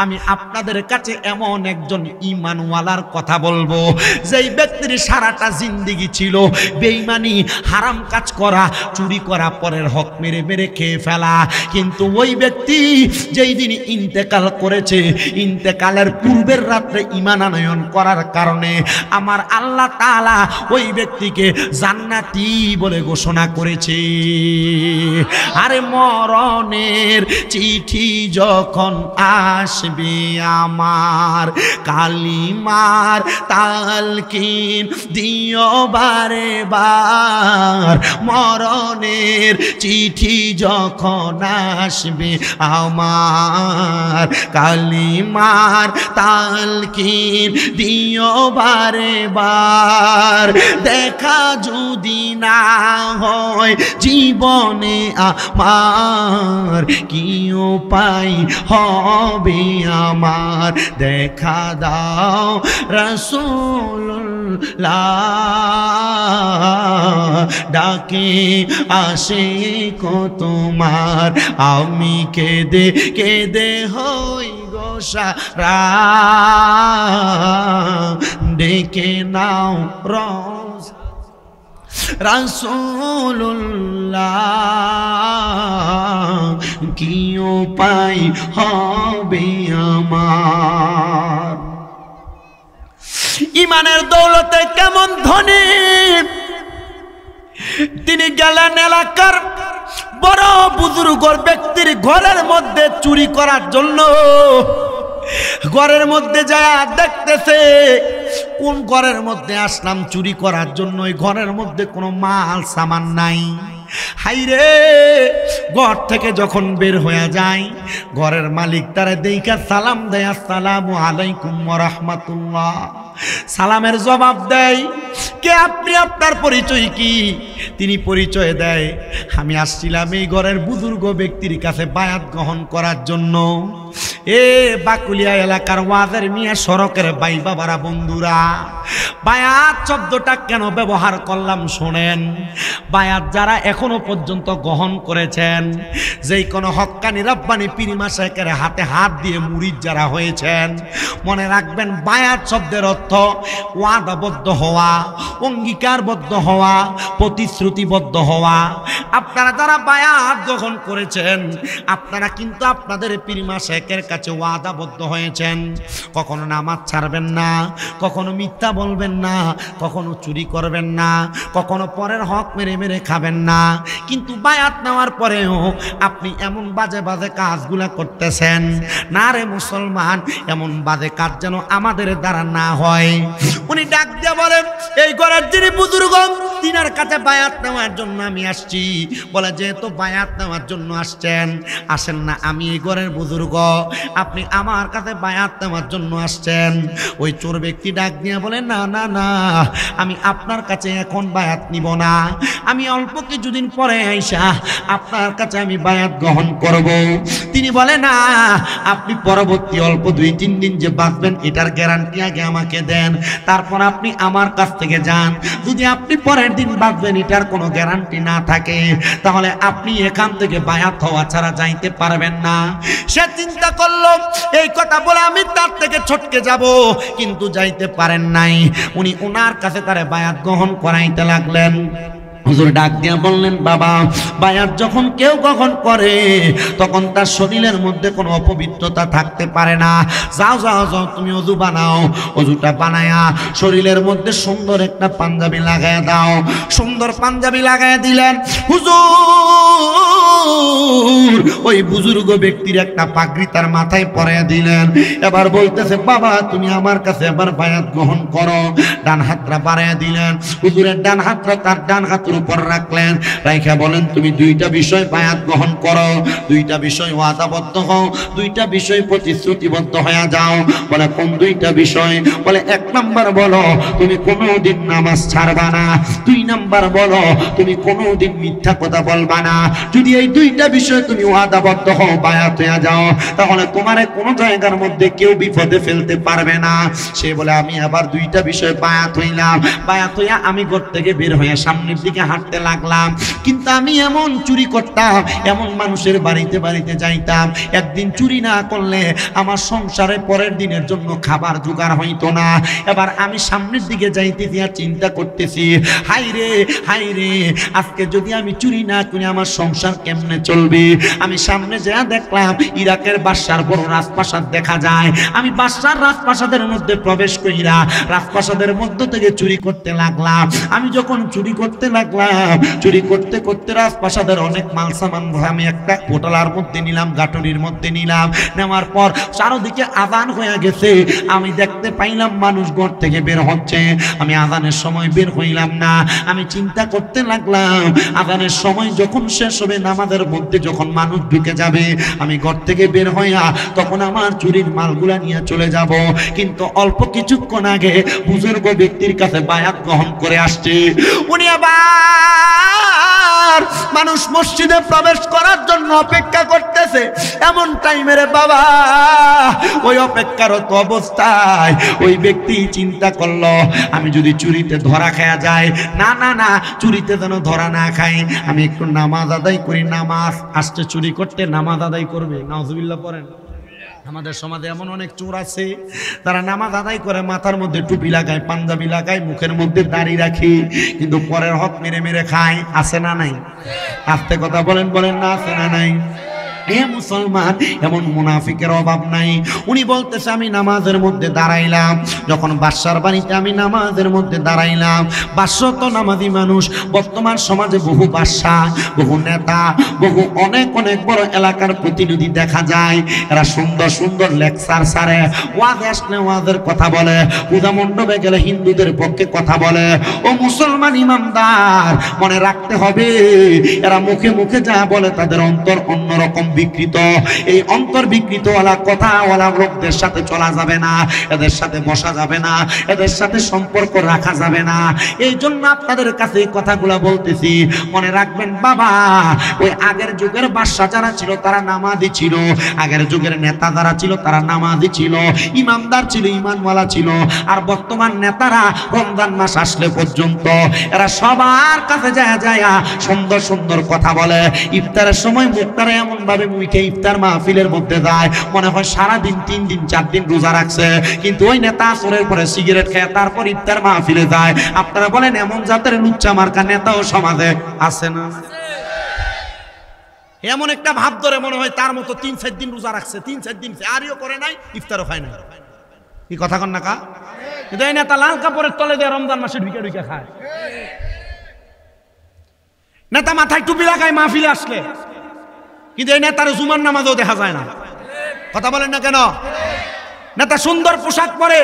আমি আপনাদের কাছে এমন একজন ঈমানওয়ালার কথা বলবো, যেই ব্যক্তির সারাটা জিন্দেগি ছিল বেঈমানি, হারাম কাজ করা, চুরি করা, পরের হক মেরে মেরে খেয়ে ফেলা। কিন্তু ওই ব্যক্তি যেই দিন ইন্তেকাল করেছে, ইন্তেকালের পূর্বের রাত্রে ঈমান আনয়ন করার কারণে আমার আল্লাহ তাআলা ওই ব্যক্তিকে জান্নাতি বলে ঘোষণা করেছে। আরে মরণের চিঠি যখন আসবে আমার, কালিমার তালকিন দিও বারে বার। মরণের চিঠি যখন আসবে আমার, কালিমার তালকিন দিও বারে বার। দেখা যদি না হয় জীবনে আমার, কি উপায় হবে আমার? দেখা দাও রাসূলুল্লাহ, ডাকে আসে কো তোমার। আমি কেঁদে কেঁদে হই গো সারা, ডেকে নাও রাসূলুল্লাহ, কি উপায় হবে আমার? ঈমানের দৌলতে কেমন ধনী, তিনি গেলেন এলাকার বড় বুজুর্গ ব্যক্তির ঘরের মধ্যে চুরি করার জন্য। ঘরের মধ্যে যায় দেখতেছে, কোন ঘরের মধ্যে আসলাম চুরি করার জন্য, ওই ঘরের মধ্যে কোনো মাল সামান নাই। হাইরে, ঘর থেকে যখন বের হয়ে যায়, ঘরের মালিক তারে দেইখা সালাম দেয়, আসসালামু আলাইকুম ওয়া রাহমাতুল্লাহ। সালামের জবাব দেয়, কে আপনি, আপনার পরিচয় কি? তিনি পরিচয় দেয়, আমি আসছিলাম এই ঘরের বুজুর্গ ব্যক্তির কাছে বায়াত গ্রহণ করার জন্য। এ বাকুলিয়া এলাকার ওয়াজের মিয়া সড়কের ভাই বাবারা, বন্ধুরা, বায়াত শব্দটা কেন ব্যবহার করলাম শোনেন। বায়াত যারা এখনো পর্যন্ত গ্রহণ করেছেন, যেই কোনো হক্কানি রব্বানি পীর মাশায়েখের হাতে হাত দিয়ে মুরিদ যারা হয়েছেন, মনে রাখবেন বায়াত শব্দের অর্থ ওয়াদাবদ্ধ হওয়া, অঙ্গীকারবদ্ধ হওয়া, প্রতিশ্রুতিবদ্ধ হওয়া। আপনারা যারা বায়াত গ্রহণ করেছেন, আপনারা কিন্তু আপনাদের পীর মাশায়েখের কাছে ওয়াদাবদ্ধ হয়েছেন। কখনো নামাজ ছাড়বেন না, কখনো মিথ্যা বলবেন না, কখনো চুরি করবেন না, কখনো পরের হক মেরে মেরে খাবেন না। কিন্তু বায়াত নেওয়ার পরেও আপনি এমন বাজে বাজে কাজগুলা করতেছেন। না রে মুসলমান, এমন বাজে কাজ যেন আমাদের দ্বারা না হয়। উনি ডাক দিয়ে বলেন, এই ঘরের যিনি বুজুর্গ, তিনার কাছে বায়াত নেওয়ার জন্য আমি আসছি। বলে, যেহেতু বায়াত নেওয়ার জন্য আসছেন, আসেন না, আমি এই ঘরের বুজুর্গ, আপনি আমার কাছে বায়াত নেওয়ার জন্য আসছেন। ওই চোর ব্যক্তি ডাক দিয়ে বলে, না না না, আমি আপনার কাছে এখন বায়াত নিব না, আমি অল্প কিছুদিন পরে আইসা আপনার কাছে আমি বায়াত গ্রহণ করব। তিনি বলে, না, আপনি পরবর্তী অল্প 2-3 দিন যে বাঁচবেন এটার গ্যারান্টি আগে আমাকে দেন, তারপর আপনি আমার কাছ থেকে যান। যদি আপনি পরের দিন বাঁচবেন এটার কোনো গ্যারান্টি না থাকে, তাহলে আপনি এখান থেকে বায়াত হওয়া ছাড়া যাইতে পারবেন না। সে চিন্তা করলো, এই কথা বলে আমি তার থেকে ছটকে যাব, কিন্তু যাইতে পারেন নাই। উনি ওনার কাছে তারে বায়াত গ্রহণ করাইতে লাগলেন। হুজুর ডাক দিয়া বললেন, বাবা, বায়াত যখন কেউ গ্রহণ করে তখন তার শরীরের মধ্যে কোনো অপবিত্রতা থাকতে পারে না। যাও যাও যাও, তুমি অজু বানাও। অজুটা বানায়া শরীরের মধ্যে সুন্দর একটা পাঞ্জাবি লাগায় দাও। সুন্দর পাঞ্জাবি লাগায় দিলেন। হুজুর ওই বুজুর্গ ব্যক্তির একটা পাগড়ি তার মাথায় পরাইয়া দিলেন। এবার বলতেছে, বাবা, তুমি আমার কাছে এবার বায়াত গ্রহণ করো। ডান হাতটা বাড়াইয়া দিলেন। হুজুরের ডান হাতটা তার ডান হাতের উপর রাখলেন, রাইখা বলেন, তুমি 2টা বিষয় বায়াত গ্রহণ করো, 2টা বিষয় ওয়াদাবদ্ধ হও, 2টা বিষয় প্রতিশ্রুতিবদ্ধ হয়ে যাও। বলে, কোন 2টা বিষয়? বলে, 1 নাম্বার বলো তুমি কোনোদিন নামাজ ছাড়বা না, 2 নাম্বার বলো তুমি কোনোদিন মিথ্যা কথা বলবা না। যদি এই 2টা বিষয় তুমি ওয়াদাবদ্ধ হও, বায়াত হয়ে যাও, তাহলে তোমারে কোনো জায়গার মধ্যে কেউ বিপদে ফেলতে পারবে না। সে বলে, আমি আবার 2টা বিষয় বায়াত হইলাম। বায়াত হইয়া আমি ঘর থেকে বের হয়ে সামনের দিকে হাঁটতে লাগলাম। কিন্তু আমি এমন চুরি করতাম, এমন মানুষের বাড়িতে বাড়িতে যাইতাম, একদিন চুরি না করলে আমার সংসারে পরের দিনের জন্য খাবার জোগাড় হইতো না। এবার আমি সামনের দিকে যাইতেছি আর চিন্তা করতেছি, হাই রে আজকে যদি আমি চুরি না করি আমার সংসার কেমনে চলবে। আমি সামনে যা দেখলাম ইরাকের বাদশার বড় রাজপ্রাসাদ দেখা যায়। আমি বাদশার রাজপ্রাসাদের মধ্যে প্রবেশ কইরা রাজপ্রাসাদের মধ্য থেকে চুরি করতে লাগলাম। আমি যখন চুরি করতে লাগলাম, চুরি করতে করতে রাজপ্রাসাদের অনেক মাল সামান আমি একটা পোটলার মধ্যে নিলাম, গাটুরির মধ্যে নিলাম। নেওয়ার পর চারদিকে আযান হয়ে গেছে। আমি দেখতে পাইলাম মানুষ ঘর থেকে বের হচ্ছে। আমি আযানের সময় বের হইলাম না। আমি চিন্তা করতে লাগলাম আযানের সময় যখন শেষ হবে, নামাজের মধ্যে যখন মানুষ ঢুকে যাবে, আমি ঘর থেকে বের হইয়া তখন আমার চুরির মালগুলা নিয়ে চলে যাব। কিন্তু অল্প কিছুক্ষণ আগে বুজুর্গ ব্যক্তির কাছে বায়াত গ্রহণ করে আসছে। উনি আবার মানুষ মসজিদে প্রবেশ করার জন্য অপেক্ষা করতেছে। এমন টাইমে রে বাবা, ওই অপেক্ষারত অবস্থায় ওই ব্যক্তি চিন্তা করলো আমি যদি চুরিতে ধরা খাওয়া যায়, না না না, চুরিতে যেন ধরা না খাই, আমি একটু নামাজ আদায় করি। নামাজ আসছে চুরি করতে, নামাজ আদায় করবে। নাউজুবিল্লাহ পড়েন। আমাদের সমাজে এমন অনেক চোর আছে তারা নামাজ আদায় করে, মাথার মধ্যে টুপি লাগায়, পাঞ্জাবি লাগায়, মুখের মধ্যে দাড়ি রাখি, কিন্তু পরের হক মেরে মেরে খায়। আছে না নাই? আস্তে কথা বলেন, বলেন না আছে না নাই? হে মুসলমান, এমন মুনাফিকের অভাব নাই। উনি বলতেছে আমি নামাজের মধ্যে দাঁড়াইলাম, যখন বাদশার বাড়িতে আমি নামাজের মধ্যে দাঁড়াইলাম। বাদশা তো নামাজি মানুষ। বর্তমান সমাজে বহু বাদশা, বহু নেতা, বহু অনেক অনেক বড় এলাকার প্রতিনিধি দেখা যায়, এরা সুন্দর সুন্দর লেকচার সারে, ওয়াজ আসলে ওয়াজের কথা বলে, পূজা মণ্ডপে গেলে হিন্দুদের পক্ষে কথা বলে। ও মুসলমান ইমানদার, মনে রাখতে হবে এরা মুখে মুখে যা বলে তাদের অন্তর অন্যরকম বিকৃত। এই অন্তর বিকৃত ওয়ালা কথা ওয়ালা লোকদের সাথে চলা যাবে না, এদের সাথে বসা যাবে না, এদের সাথে সম্পর্ক রাখা যাবে না। এই জন্য আপনাদের কাছে এই কথাগুলো বলতেছি, মনে রাখবেন বাবা। ওই আগের যুগের বাদশা যারা ছিল তারা নামাজি ছিল, আগের যুগের নেতা যারা ছিল তারা নামাজি ছিল, ইমানদার ছিল, ইমানওয়ালা ছিল। আর বর্তমান নেতারা রমজান মাস আসলে পর্যন্ত এরা সবার কাছে যায় যায় সুন্দর সুন্দর কথা বলে। ইফতারের সময় মুখটারে এমন ভাবে মুখে ইফতার মাহফিলের মধ্যে যায়, মনে হয় সারাদিন 3 দিন 4 দিন রোজা রাখছে, কিন্তু ওই নেতা আসরের পরে সিগারেট খেয়ে তারপর ইফতার মাহফিলে যায়। আপনারা বলেন এমন জাতের লুচ্চা মার্কা নেতাও সমাজে আছে না? এমন একটা ভাব ধরে মনে হয় তার মতো 3-4 দিন রোজা রাখছে, 3-4 দিন আরিও করে নাই, ইফতারও খায় না। কি কথা কন না কা? কিন্তু এই নেতা লাল কাপড়ের তলে দিয়ে রমজান মাসে ঢুকে ঢুকে খায়। নেতা মাথায় টুপি লাগায় মাহফিলে আসলে, কিন্তু এই নেতার জুমার নামাজও দেখা যায় না। কথা বলেন না কেন? নেতা সুন্দর পোশাক পরে,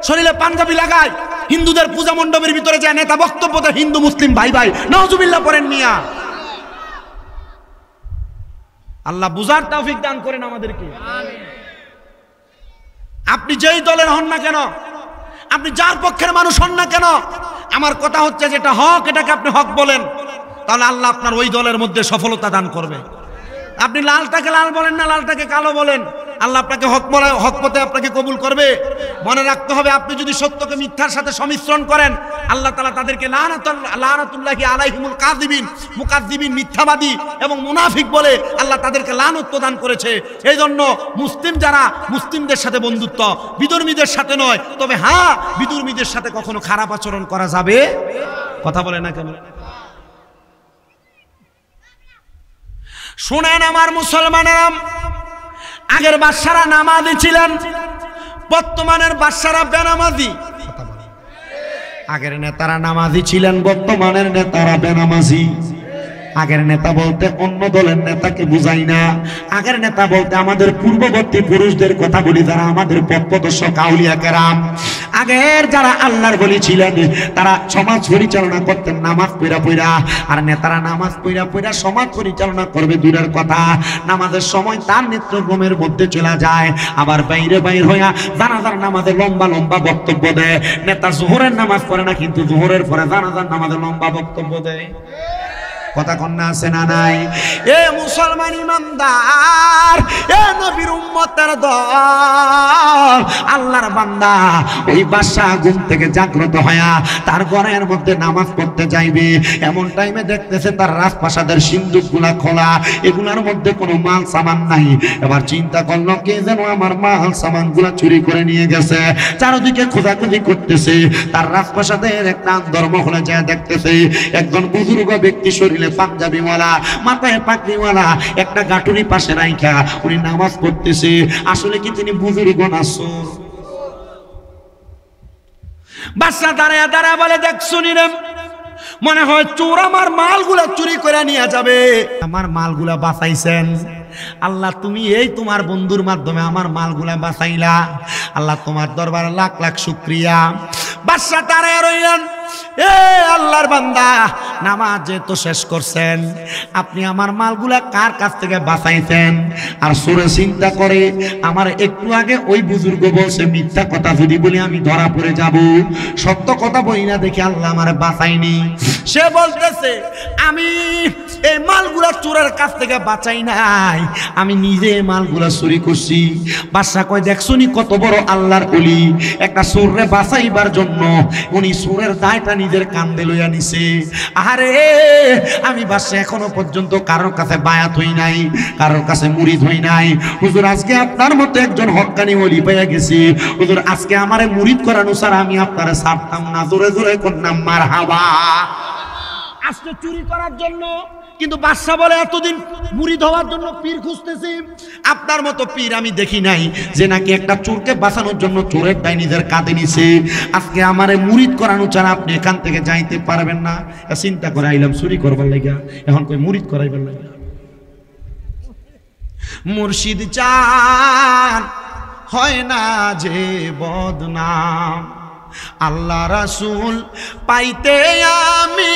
শরীরে পাঞ্জাবি লাগায়, হিন্দুদের পূজা মণ্ডপের ভিতরে যায়, নেতা বক্তব্য দেয় হিন্দু মুসলিম ভাই ভাই, নাউজুবিল্লাহ পড়েন মিয়া। আল্লাহ বুঝার তৌফিক দান করেন আমাদেরকে। আপনি যেই দলের হন না কেন, আপনি যার পক্ষের মানুষ হন না কেন, আমার কথা হচ্ছে যেটা হক এটাকে আপনি হক বলেন, তাহলে আল্লাহ আপনার ওই দলের মধ্যে সফলতা দান করবে। আপনি লালটাকে লাল বলেন না, লালটাকে কালো বলেন, আল্লাহ আপনাকে হক বলে হক পথে আপনাকে কবুল করবে। মনে রাখতে হবে আপনি যদি সত্যকে মিথ্যার সাথে সমিশ্রণ করেন, আল্লাহ তাআলা তাদেরকে লানাতুল্লাহি আলাইহিমুল কাযিবিন, মুকাযযিবিন, মিথ্যাবাদী এবং মুনাফিক বলে আল্লাহ তাদেরকে লানত প্রদান করেছে। এই জন্য মুসলিম যারা, মুসলিমদের সাথে বন্ধুত্ব, বিধর্মীদের সাথে নয়। তবে হ্যাঁ, বিধর্মীদের সাথে কখনো খারাপ আচরণ করা যাবে। কথা বলে না কেন? শুনেন আমার মুসলমানেরা, আগের বাদশারা নামাজি ছিলেন, বর্তমানের বাদশারা বেনামাজি। আগের নেতারা নামাজি ছিলেন, বর্তমানের নেতারা বেনামাজি। আগের নেতা বলতে অন্য দলের নেতাকে বুঝাই না, আগের নেতা বলতে আমাদের পূর্ববর্তী পুরুষদের কথা বলি, যারা আমাদের পথপ্রদর্শক আউলিয়া কেরাম। আগের যারা আল্লাহর বলি ছিলেন তারা সমাজ পরিচালনা করতেন নামাজ পড়া পড়া, আর নেতারা নামাজ পড়া পড়া সমাজ পরিচালনা করবে দূরের কথা, নামাজের সময় তার নেতৃত্বের মধ্যে চলে যায়, আবার বাইরে বাইর হইয়া জানাজার নামাজে লম্বা লম্বা বক্তব্য দেয়। নেতা জোহরের নামাজ পড়ে না, কিন্তু জোহরের পরে জানাজার নামাজে লম্বা বক্তব্য দেয়। কথা কন্যা আছে না নাই? এ মুসলমান ইমানদার, এ নবীর উম্মতের দল, আল্লাহর বান্দা ওই বাদশাহ ঘুম থেকে জাগ্রত হয়া তার ঘরের মধ্যে নামাজ পড়তে যাইবে, এমন টাইমে দেখতেছে তার রাজপ্রাসাদের সিন্দুকগুলা খোলা, এগুলার মধ্যে কোনো মাল সামান নাই। এবার চিন্তা করলো কে যেন আমার মাল সামানগুলা চুরি করে নিয়ে গেছে। চারদিকে খোঁজাখুঁজি করতেছে, তার রাজপ্রাসাদের একটা ধর্মহলে যায় দেখতেছে একজন বুজুর্গ ব্যক্তি, শরীরে পাঞ্জাবিওয়ালা, মাথায় পাগড়িওয়ালা, একটা গাঁটুরি পাশে রাইখা উনি নামাজ পড়তেছে। আসলে কি তিনি বুজুর্গ না চোর? বাদশা দাঁড়ায় দাঁড়ায় বলে, দেখ শুনি রে, মনে হয় চোর আমার মালগুলা চুরি করে নিয়ে যাবে। আমার মালগুলা বাঁচাইছেন আল্লাহ, তুমি এই তোমার বন্ধুর মাধ্যমে আমার মালগুলা বাঁচাইলা, আল্লাহ তোমার দরবারে লাখ লাখ শুকরিয়া। বাদশা দাঁড়ায় রইলেন, এ আল্লাহর বান্দা, নামাজ যেহেতু শেষ করছেন, আপনি আমার মালগুলা কার কাছ থেকে বাঁচাইছেন? আর সুরে চিন্তা করে, আমার একটু আগে ওই বুজুর্গ বলছে মিথ্যা কথা যদি বলি আমি ধরা পড়ে যাব, সত্য কথা বলি না দেখে আল্লাহ আমার বাঁচাইনি। সে বলতেছে আমি এই মালগুলা চোরের কাছ থেকে বাঁচাই নাই, আমি নিজে মালগুলা চুরি করছি। বাদশা কয়, দেখছনি কত বড় আল্লাহর ওলি, একটা চোররে বাঁচাইবার জন্য উনি চোরের দায়টা নিজের কাঁধে লইয়া নিছে। আরে আমি বাদশা এখনো পর্যন্ত কারোর কাছে বায়াত হই নাই, কারোর কাছে মুরিদ হই নাই। হুজুর আজকে আপনার মতো একজন হক্কানি ওলি পেয়ে গেছি, হুজুর আজকে আমারে মুরিদ করানো ছাড়া আমি আপনারে ছাড়তাম না। জোরে জোরে করলাম মারহাবা। আজকে চুরি করার জন্য, কিন্তু বাদশা বলে এতদিন মুরিদ হওয়ার জন্য পীর খুঁজতেছি, আপনার মতো পীর আমি দেখি নাই যে নাকি একটা চোরকে বাঁচানোর জন্য চোরের দায় নিজের কাঁধে নিছে। আজকে আমারে মুরিদ করানো ছাড়া আপনি এখান থেকে যাইতে পারবেন না। চিন্তা করে আইলাম চুরি করবার লাগা, এখন কই মুরিদ করাইবার লাগা। মুর্শিদ চান হয় না যে বদনাম, আল্লাহ রাসূল পাইতে আমি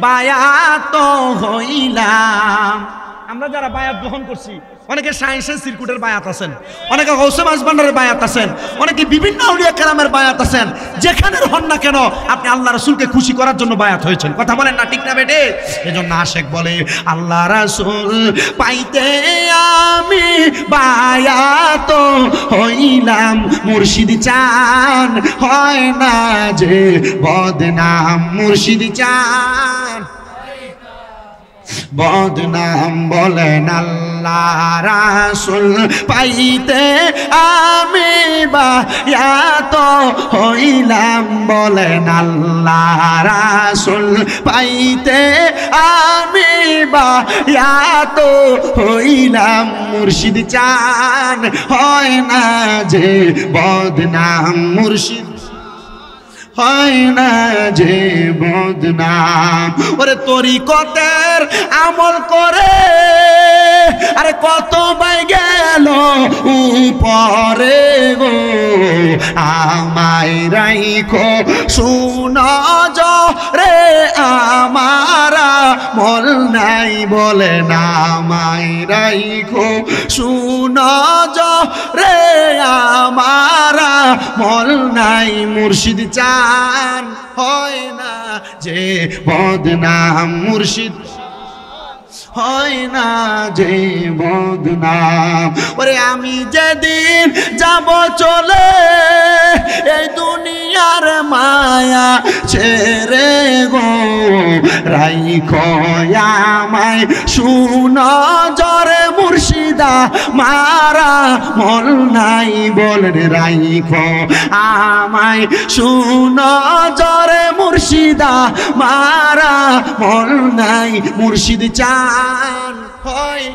বায়াত হইলাম। আমরা যারা বায়াত গ্রহণ করছি, অনেকে সায়েন্সের সিরকুটের বায়াত আছেন, অনেকে গৌসে মাঝভান্ডারের বায়াত আছেন, অনেকে বিভিন্ন আউলিয়া কেরামের বায়াত আছেন। যেখানের হন না কেন আপনি আল্লাহ রাসূলকে খুশি করার জন্য বায়াত হয়েছেন। কথা বলেন না, ঠিক না বেটে? এজন্য আশেক বলে আল্লাহ রাসূল পাইতে আমি বায়াত হইলাম, মুর্শিদ চান হয় না যে বদনাম, মুর্শিদ চান বদনাম। বলেন আল্লাহ রাসূল পাইতে আমি বায়াত হইলাম, বলেন আল্লাহ রাসূল পাইতে আমি বায়াত হইলাম, মুর্শিদ চান হয় না যে বদনাম, মুর্শিদ হয় না যে বদনাম। ওরে তরিকতের আমল করে আরে কত বাই গেল উপরে গো, আমায় রাইখো শুনো রে আমারা মল নাই, বলে না আমায় রাইখো শুনো রে আমারা মল নাই, মুর্শিদ চান হয় না যে বদনাম, মুর্শিদ হয় না যে বদনাম। ওরে আমি যেদিন যাব চলে এই দুনিয়ার মায়া ছেড়ে গো, রাইখো আমায় শুনো জরে মুর্শিদা মারা মল নাই, বলেন রাইখো আমায় শুনো জরে মুর্শিদা মারা মল নাই, মুর্শিদ চান হয়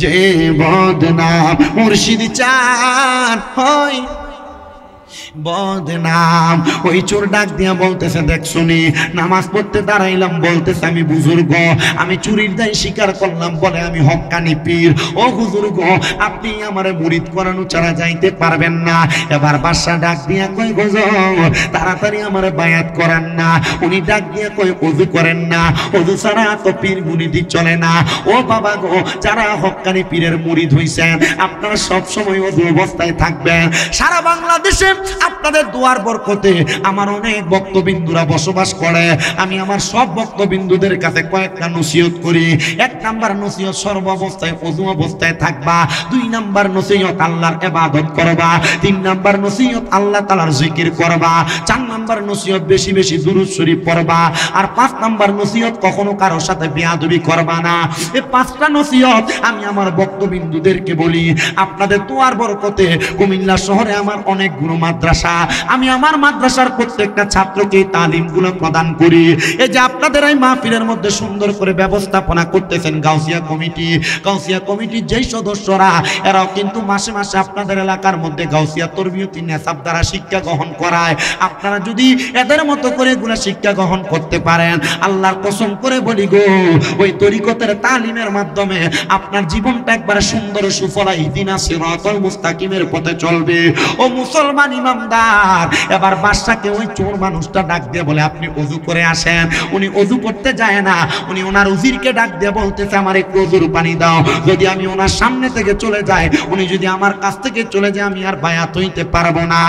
যে বদনাম, মুর্শিদ চান হয় বদনাম। ওই চোর ডাক দিয়া বলতেছে, দেখ শুনি নামাজ পড়তে দাঁড়াইলাম, বলতেছে আমি বুজুর্গ, আমি চুরির দায় স্বীকার করলাম, বলে আমি হক্কানি পীর। ও বুজুর্গ, আপনি আমারে মুরিদ করানো ছাড়া যাইতে পারবেন না। এবার বাদশা ডাক দিয়া কই, হুজুর তাড়াতাড়ি আমারে বায়াত করেন না। উনি ডাক দিয়া কই, ওযু করেন না, ওযু ছাড়া তো পীর মুরিদি চলে না। ও বাবা গো, যারা হক্কানি পীরের মুরিদ হইছেন আপনারা সব সময় ওযু অবস্থায় থাকবেন। সারা বাংলাদেশে আপনাদের দোয়ার বরকতে আমার অনেক ভক্তবিন্দুরা বসবাস করে। আমি আমার সব ভক্তবিন্দুদের কাছে কয়েকটা নসিহত করি। 1 নাম্বার নসিহত, সর্বাবস্থায় ওযু অবস্থায় থাকবা। 2 নাম্বার নসিহত, আল্লাহর ইবাদত করবা। 3 নাম্বার নসিহত, আল্লাহ তাআলার জিকির করবা। 4 নাম্বার নসিহত, বেশি বেশি দুরূদ শরীফ পড়বা। আর 5 নাম্বার নসিহত, কখনো কারোর সাথে বেয়াদবি করবা না। এই 5টা নসিহত আমি আমার ভক্তবিন্দুদেরকে বলি। আপনাদের দোয়ার বরকতে কুমিল্লা শহরে আমার অনেকগুলো মাদ্রাসা, আমি আমার মাদ্রাসার প্রত্যেকটা ছাত্রকে তালিমগুলো প্রদান করি। এই যে আপনাদের এই মাহফিলের মধ্যে সুন্দর করে ব্যবস্থাপনা করতেছেন গাউসিয়া কমিটি, গাউসিয়া কমিটির যেই সদস্যরা, এরাও কিন্তু মাসে মাসে আপনাদের এলাকার মধ্যে গাউসিয়া তরবিয়তি নেসাব দ্বারা শিক্ষা গ্রহণ করায়। আপনারা যদি এদের মতো করে এগুলা শিক্ষা গ্রহণ করতে পারেন, আল্লাহর কসম করে বলি গো, ওই তরিকতের তালিমের মাধ্যমে আপনার জীবনটা একবারে সুন্দর সুফলা ইহদিনা সিরাতাল মুস্তাকিমের পথে চলবে। ও মুসলমান ইমামদার, এবার বাদশাকে ওই চোর মানুষটা ডাক দিয়ে বলে, আপনি ওযু করে আসেন। উনি ওযু করতে যায় না, উনি ওনার উজিরকে ডাক দিয়ে বলতেছে, আমার একটু ওযুর পানি দাও। যদি আমি ওনার সামনে থেকে চলে যাই, উনি যদি আমার কাছ থেকে চলে যায়, আমি আর বায়াত হইতে পারবো না।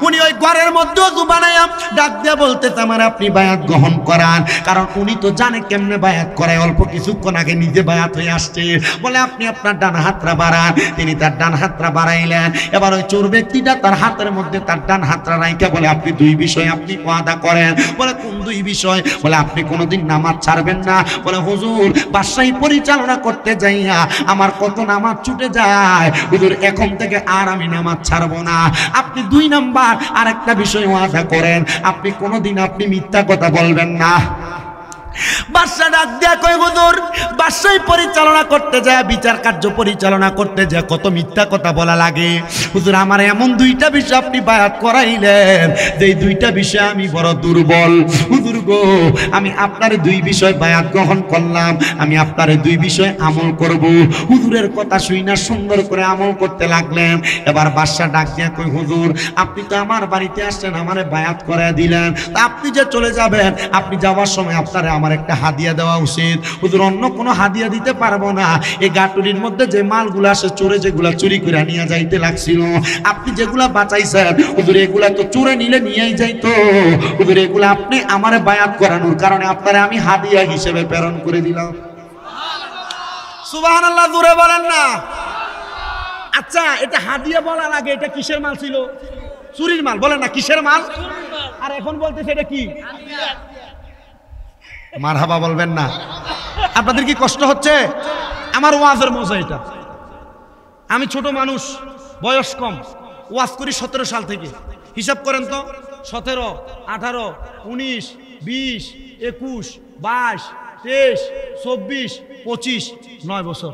উনি ওই ঘরের মধ্যে ওযু বানায়া ডাক দিয়ে বলতেছে, আমার আপনি বায়াত গ্রহণ করান। কারণ উনি তো জানে কেমনে বায়াত করে, অল্প কিছুক্ষণ আগে নিজে বায়াত হয়ে আসছে। বলে, আপনি আপনার ডান হাতটা বাড়ান। তিনি তার ডান হাতটা বাড়াইলেন। এবার ওই চোর ব্যক্তিটা তার হাতের মধ্যে তার ডান হাতটা রাইখা বলে, আপনি 2 বিষয় আপনি ওয়াদা করেন। বলে, কোন 2 বিষয়? বলে, আপনি কোনোদিন নামাজ ছাড়বেন না। বলে, হুজুর, বাদশাহী পরিচালনা করতে যাইয়া আমার কত নামাজ ছুটে যায়, হুজুর এখন থেকে আর আমি নামাজ ছাড়বো না। আপনি 2 নাম্বার আরেকটা বিষয় ওয়াদা করেন, আপনি কোনোদিন আপনি মিথ্যা কথা বলবেন না। বাদশা ডাক দিয়া কই, হুজুর, বাদশাহী পরিচালনা করতে যায়, বিচার কার্য পরিচালনা করতে যায় কত মিথ্যা কথা বলা লাগে। হুজুর, আমার এমন 2টা বিষয় আপনি বায়াত করাইলেন, যে 2টা বিষয় আমি বড় দুর্বল। হুজুর গো, আমি আপনার 2 বিষয় বায়াত গ্রহণ করলাম, আমি আপনার 2 বিষয় আমল করব। হুজুরের কথা শুই না সুন্দর করে আমল করতে লাগলেন। এবার বাদশা ডাক দিয়া কই, হুজুর, আপনি তো আমার বাড়িতে আসছেন, আমারে বায়াত করায় দিলেন, তা আপনি যে চলে যাবেন, আপনি যাওয়ার সময় আপনারে আমার একটা হাদিয়া দেওয়া উচিত। হুজুর, অন্য কোনো হাদিয়া দিতে পারবো না। এই গাটুরির মধ্যে যে মালগুলো আসে, চোরে যেগুলা চুরি করে নিয়ে যাইতে লাগছিল, আপনি যেগুলা বাঁচাইছেন, হুজুর এগুলা তো চোরে নিলে নিয়েই যাইতো। হুজুর, এগুলা আপনি আমারে বায়াত করানোর কারণে আপনারে আমি হাদিয়া হিসেবে প্রেরণ করে দিলাম। সুবহানাল্লাহ, জোরে বলেন না। আচ্ছা, এটা হাদিয়া বলার আগে এটা কিসের মাল ছিল? চুরির মাল। বলেন না, কিসের মাল? আর এখন বলতেছে এটা কি? মারহাবা বলবেন না? আপনাদের কি কষ্ট হচ্ছে? আমার ওয়াজের মজা এটা। আমি ছোট মানুষ, বয়স কম, ওয়াজ করি 17 সাল থেকে। হিসাব করেন তো, 17, 18, 19, 20, 21, 22, 23, 24, 25, 9 বছর।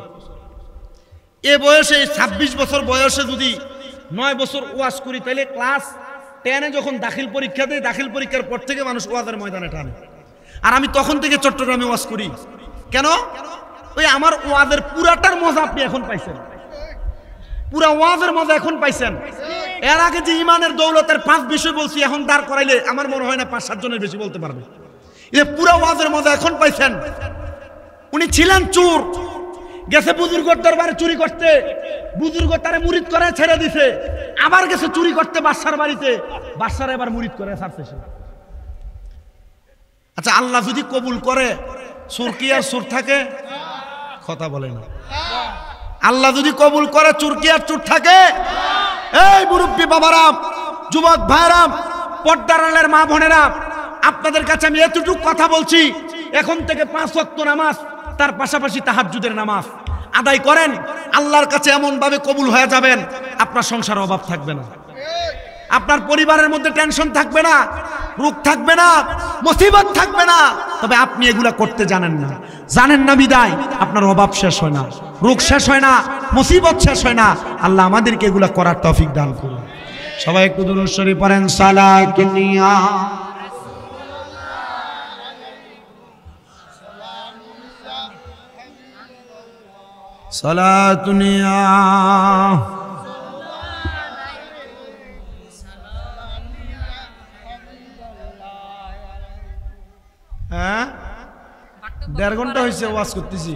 এ বয়সে 26 বছর বয়সে যদি 9 বছর ওয়াজ করি, তাহলে ক্লাস 10-এ যখন দাখিল পরীক্ষা দেয়, দাখিল পরীক্ষার পর থেকে মানুষ ওয়াজের ময়দানে টানে। আর আমি তখন থেকে চট্টগ্রামে ওয়াজ করি। কেন? ওই আমার ওয়াজের পুরাটার মজা আপনি এখন পাইছেন, পুরা ওয়াজের মজা এখন পাইছেন। এর আগে যে ইমানের দৌলতের 5 বিষয় বলছি, এখন দাঁড় করাইলে আমার মনে হয় না 5-7 জনের বেশি বলতে পারবে। এই পুরা ওয়াজের মজা এখন পাইছেন। উনি ছিলেন চোর, গেছে বুজুর্গর দরবারে চুরি করতে, বুজুর্গ তারে মুরিদ করে ছেড়ে দিছে। আবার গেছে চুরি করতে বাদশার বাড়িতে, বাদশার এবার মুরিদ করে ছাড়ছে সে। আচ্ছা, আল্লাহ যদি কবুল করে, চোর কি আর চোর থাকে? কথা বলে না। আল্লাহ যদি কবুল করে, চোর কি আর চোর থাকে? এই মুরব্বী বাবারাম, যুবক ভাইরাম, পর্দার আড়ালের মা বোনেরা, আপনাদের কাছে আমি এতটুকু কথা বলছি, এখন থেকে 5 ওয়াক্ত নামাজ, তার পাশাপাশি তাহাজ্জুদের নামাজ আদায় করেন। আল্লাহর কাছে এমন ভাবে কবুল হয়ে যাবেন, আপনার সংসারে অভাব থাকবে না, আপনার পরিবারের মধ্যে টেনশন থাকবে না, রোগ থাকবে না, মুসিবত থাকবে না। তবে আপনি এগুলা করতে জানেন না বিদায় আপনার অভাব শেষ হয় না, রোগ শেষ হয় না, মুসিবত শেষ হয় না। আল্লাহ আমাদেরকে এগুলা করার তৌফিক দান করুন। সবাই একটু দুরূদ শরীফ পড়েন। সালাতুনিয়া সালাতুনিয়া হ্যাঁ, 1.5 ঘন্টা হয়েছে ওয়াজ করতেছি।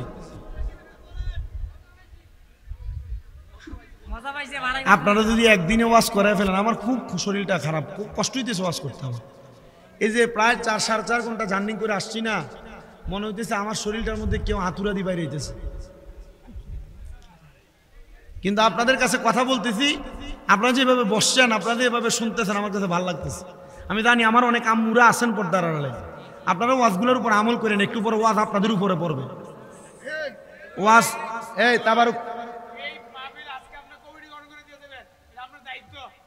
আপনারা যদি একদিনে ওয়াজ করে ফেলেন, আমার খুব শরীরটা খারাপ, খুব কষ্ট হইতেছে ওয়াজ করতে আমার। এই যে প্রায় 4-4.5 ঘন্টা জার্নি করে আসছি না, মনে হইতেছে আমার শরীরটার মধ্যে কেউ হাতুড়া দিয়ে বাইরে হইতেছে। কিন্তু আপনাদের কাছে কথা বলতেছি, আপনারা যেভাবে বসছেন, আপনারা যেভাবে শুনতেছেন, আমার কাছে ভালো লাগতেছে। আমি জানি আমার অনেক আম্মুরা আছেন পর্দার আড়ালে, আপনারা ওয়াজগুলোর উপর আমল করেন, একটু পরে ওয়াজ আপনাদের উপরে পড়বে। ওয়াজ এই তাবারুক,